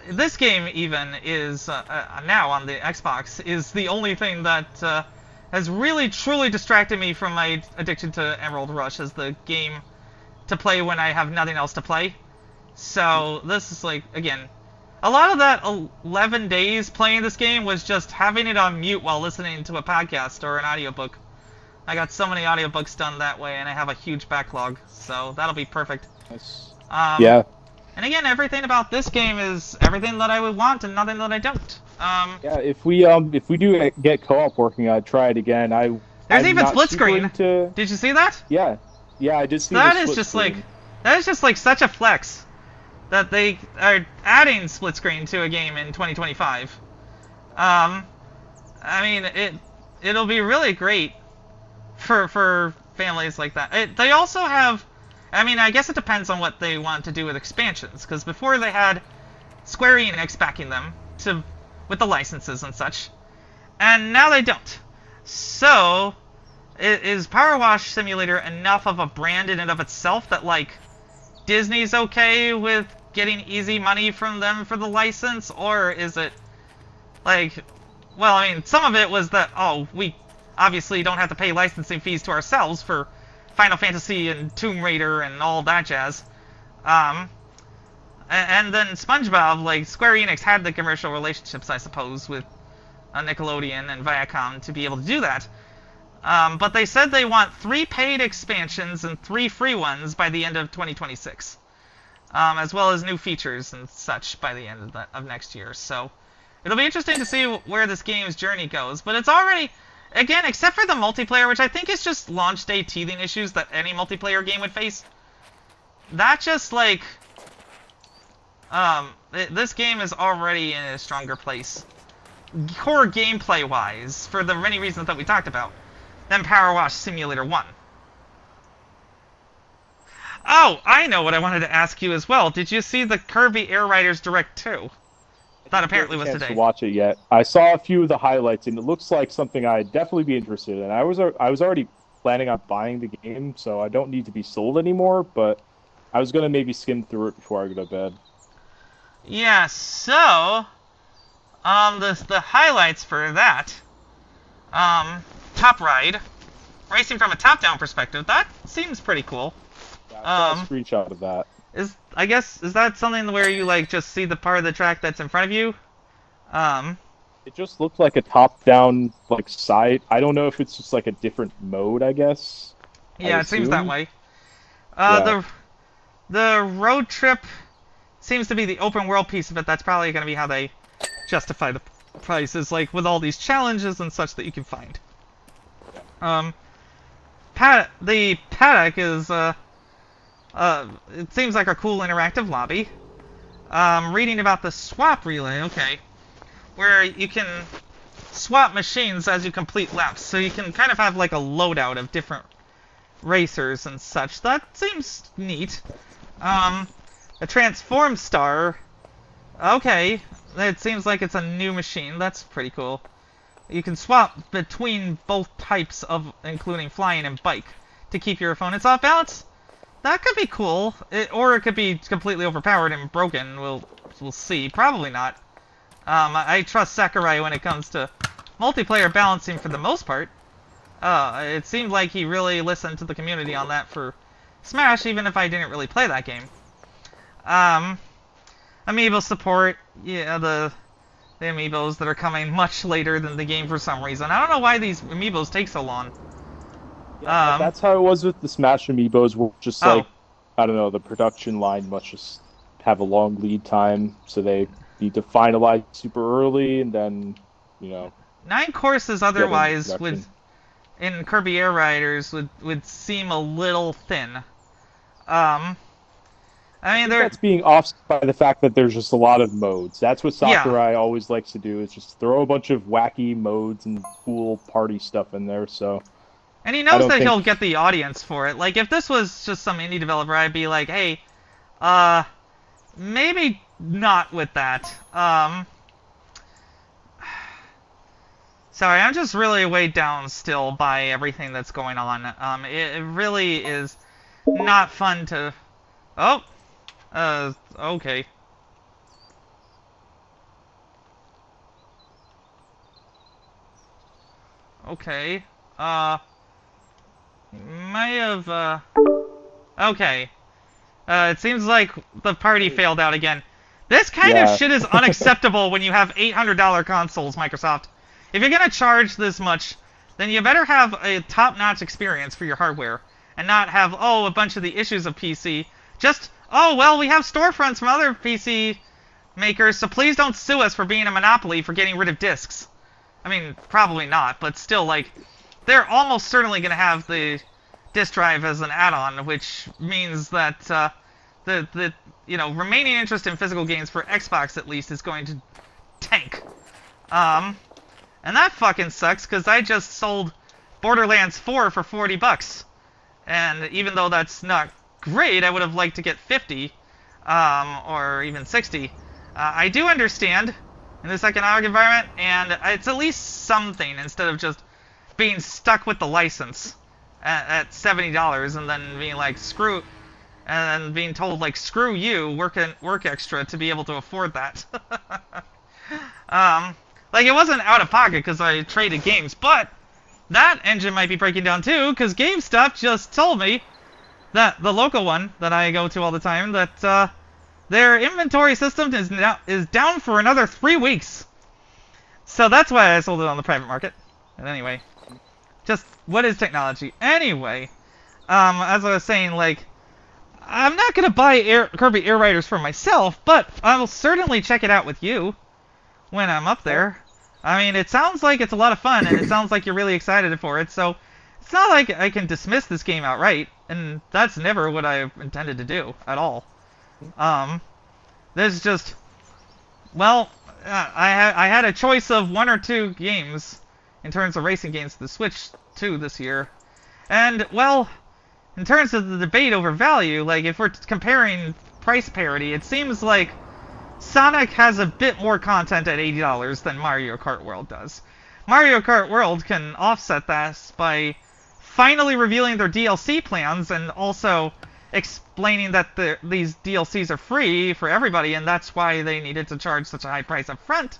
This game even is now on the Xbox is the only thing that has really truly distracted me from my addiction to Emerald Rush as the game to play when I have nothing else to play. So this is like, again, a lot of that 11 days playing this game was just having it on mute while listening to a podcast or an audiobook. I got so many audiobooks done that way, and I have a huge backlog, so that'll be perfect. Nice. Yeah. And again, everything about this game is everything that I would want and nothing that I don't. Yeah, if we do get co-op working, I'd try it again. There's even split screen. Did you see that? Yeah, I did see that. The Is just screen. like that is just like such a flex that they are adding split screen to a game in 2025. I mean, it'll be really great for families like that. They also have. I mean, I guess it depends on what they want to do with expansions, because before they had Square Enix backing them with the licenses and such, and now they don't. So, is PowerWash Simulator enough of a brand in and of itself that, like, Disney's okay with getting easy money from them for the license, or is it, like, well, I mean, some of it was that, oh, we obviously don't have to pay licensing fees to ourselves for Final Fantasy and Tomb Raider and all that jazz. And then SpongeBob, like, Square Enix had the commercial relationships, I suppose, with Nickelodeon and Viacom to be able to do that. But they said they want 3 paid expansions and 3 free ones by the end of 2026. As well as new features and such by the end of next year. So, it'll be interesting to see where this game's journey goes. But it's already... Again, except for the multiplayer, which I think is just launch day teething issues that any multiplayer game would face. That just, like... this game is already in a stronger place. Core gameplay-wise, for the many reasons that we talked about, than PowerWash Simulator 1. Oh, I know what I wanted to ask you as well. Did you see the Kirby Air Riders Direct 2? I that apparently was Chance to today. watch it yet. I saw a few of the highlights, and it looks like something I'd definitely be interested in. I was already planning on buying the game, so I don't need to be sold anymore. But I was gonna maybe skim through it before I go to bed. Yeah, so the highlights for that, top ride, racing from a top-down perspective. That seems pretty cool. Yeah, I saw a Um, screenshot of that. is that something where you like just see the part of the track that's in front of you? Um, It just looked like a top-down like side. I don't know if it's just like a different mode. I guess. I yeah, it seems that assume. way. Yeah. The road trip seems to be the open world piece of it. That's probably going to be how they justify the prices, like with all these challenges and such that you can find. Um, the paddock is it seems like a cool interactive lobby. Reading about the swap relay, okay, where you can swap machines as you complete laps, so you can kind of have like a loadout of different racers and such. That seems neat. A transform star. Okay, it seems like it's a new machine. That's pretty cool. You can swap between both types of, including flying and bike, to keep your opponents off balance. That could be cool, or it could be completely overpowered and broken. We'll see. Probably not. I trust Sakurai when it comes to multiplayer balancing for the most part. It seemed like he really listened to the community on that for Smash, even if I didn't really play that game. Amiibo support, yeah, the amiibos that are coming much later than the game for some reason. I don't know why these amiibos take so long. Yeah, that's how it was with the Smash amiibos. Were just Oh, like, I don't know, the production line must just have a long lead time, so they need to finalize super early, and then, you know, 9 courses get into otherwise production. in Kirby Air Riders would seem a little thin. Um, I mean, I think they're that's being offset by the fact that there's just a lot of modes. That's what yeah, Sakurai always likes to do, is just throw a bunch of wacky modes and cool party stuff in there. So and he I knows don't that he'll think get the audience for it. Like if this was just some indie developer, I'd be like, hey, uh, maybe not with that. Sorry, I'm just really weighed down still by everything that's going on. It really is not fun to. Oh, okay. Okay. May have, okay. It seems like the party failed out again. This kind of yeah. shit is unacceptable when you have $800 consoles, Microsoft. If you're gonna charge this much, then you better have a top-notch experience for your hardware, and not have, oh, a bunch of the issues of PC. Just, oh, well, we have storefronts from other PC makers, so please don't sue us for being a monopoly for getting rid of discs. I mean, probably not, but still, like, they're almost certainly going to have the disk drive as an add-on, which means that the remaining interest in physical games for Xbox at least is going to tank. And that fucking sucks because I just sold Borderlands 4 for $40, and even though that's not great, I would have liked to get 50, or even 60. I do understand in this economic environment, and it's at least something instead of just being stuck with the license at $70 and then being like screw, and then being told like screw you, work extra to be able to afford that. Like it wasn't out of pocket because I traded games, but that engine might be breaking down too because GameStop just told me that the local one that I go to all the time that their inventory system is down for another 3 weeks. So that's why I sold it on the private market. And anyway, just what is technology? Anyway, as I was saying, like, I'm not gonna buy Kirby Air Riders for myself, but I will certainly check it out with you when I'm up there. I mean, it sounds like it's a lot of fun, and it sounds like you're really excited for it. So it's not like I can dismiss this game outright, and that's never what I intended to do at all. There's just, well, I had a choice of 1 or 2 games in terms of racing games to Switch 2 this year. And, well, in terms of the debate over value, like, if we're comparing price parity, it seems like Sonic has a bit more content at $80 than Mario Kart World does. Mario Kart World can offset that by finally revealing their DLC plans and also explaining that these DLCs are free for everybody, and that's why they needed to charge such a high price up front.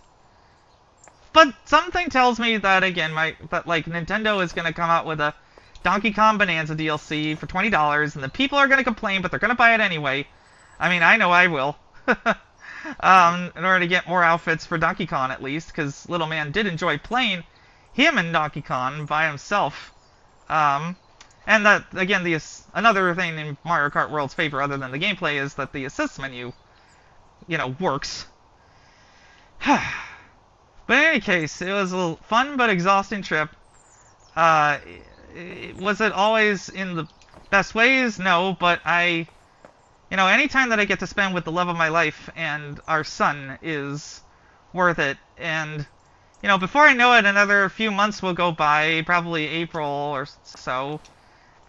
But something tells me that again, that like Nintendo is going to come out with a donkeykongbananza DLC for $20, and the people are going to complain, but they're going to buy it anyway. I mean, I know I will. In order to get more outfits for Donkey Kong at least, because Little Man did enjoy playing him in Donkey Kong by himself. And that, again, another thing in Mario Kart World's favor other than the gameplay is that the assist menu, works. But in any case, it was a fun but exhausting trip. Was it always in the best ways? No, but anytime that I get to spend with the love of my life and our son is worth it. And, before I know it, another few months will go by, probably April or so,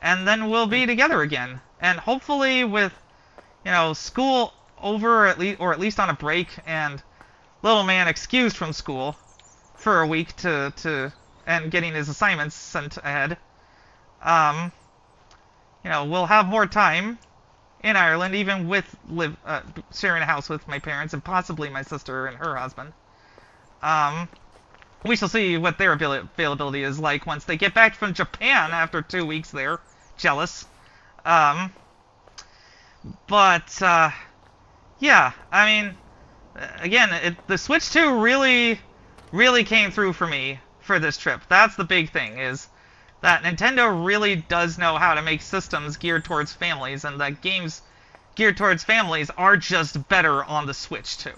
and then we'll be together again. And hopefully with, school over, or at least on a break, and Little Man excused from school for a week and getting his assignments sent ahead. We'll have more time in Ireland, even with sharing a house with my parents and possibly my sister and her husband. We shall see what their availability is like once they get back from Japan after 2 weeks there. Jealous. Yeah, I mean, again, the Switch 2 really, really came through for me for this trip. That's the big thing, is that Nintendo really does know how to make systems geared towards families, and that games geared towards families are just better on the Switch 2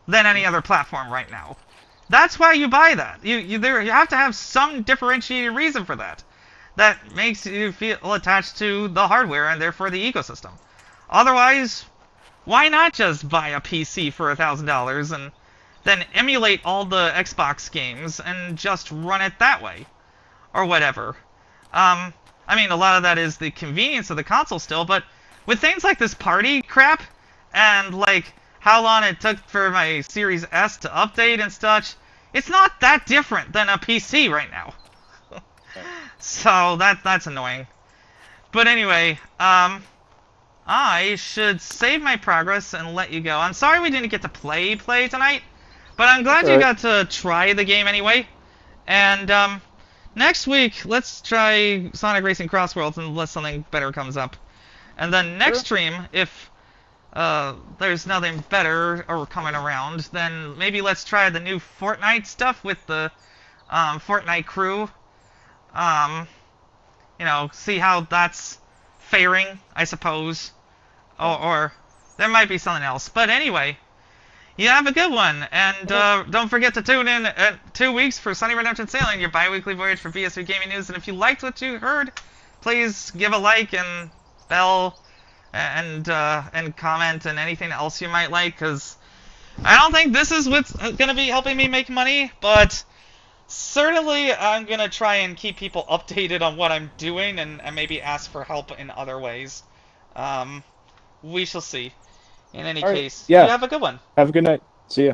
than any other platform right now. That's why you buy that. You have to have some differentiating reason for that. That makes you feel attached to the hardware and therefore the ecosystem. Otherwise, why not just buy a PC for $1,000 and then emulate all the Xbox games and just run it that way? Or whatever. I mean, a lot of that is the convenience of the console still, but with things like this party crap, and like how long it took for my Series S to update and such, it's not that different than a PC right now. So that's annoying. But anyway, I should save my progress and let you go. I'm sorry we didn't get to play tonight, but I'm glad you got to try the game anyway. And next week, let's try Sonic Racing Crossworlds unless something better comes up. And then next stream, if there's nothing better or coming around, then maybe let's try the new Fortnite stuff with the Fortnite crew. See how that's faring, I suppose. Or there might be something else. But anyway, you have a good one. And don't forget to tune in 2 weeks for SunnyRedemption Sailing, your bi-weekly voyage for BSV Gaming News. And if you liked what you heard, please give a like and bell and comment and anything else you might like, because I don't think this is what's going to be helping me make money, but certainly I'm going to try and keep people updated on what I'm doing and maybe ask for help in other ways. We shall see. In any case, yeah. You have a good one. Have a good night. See ya.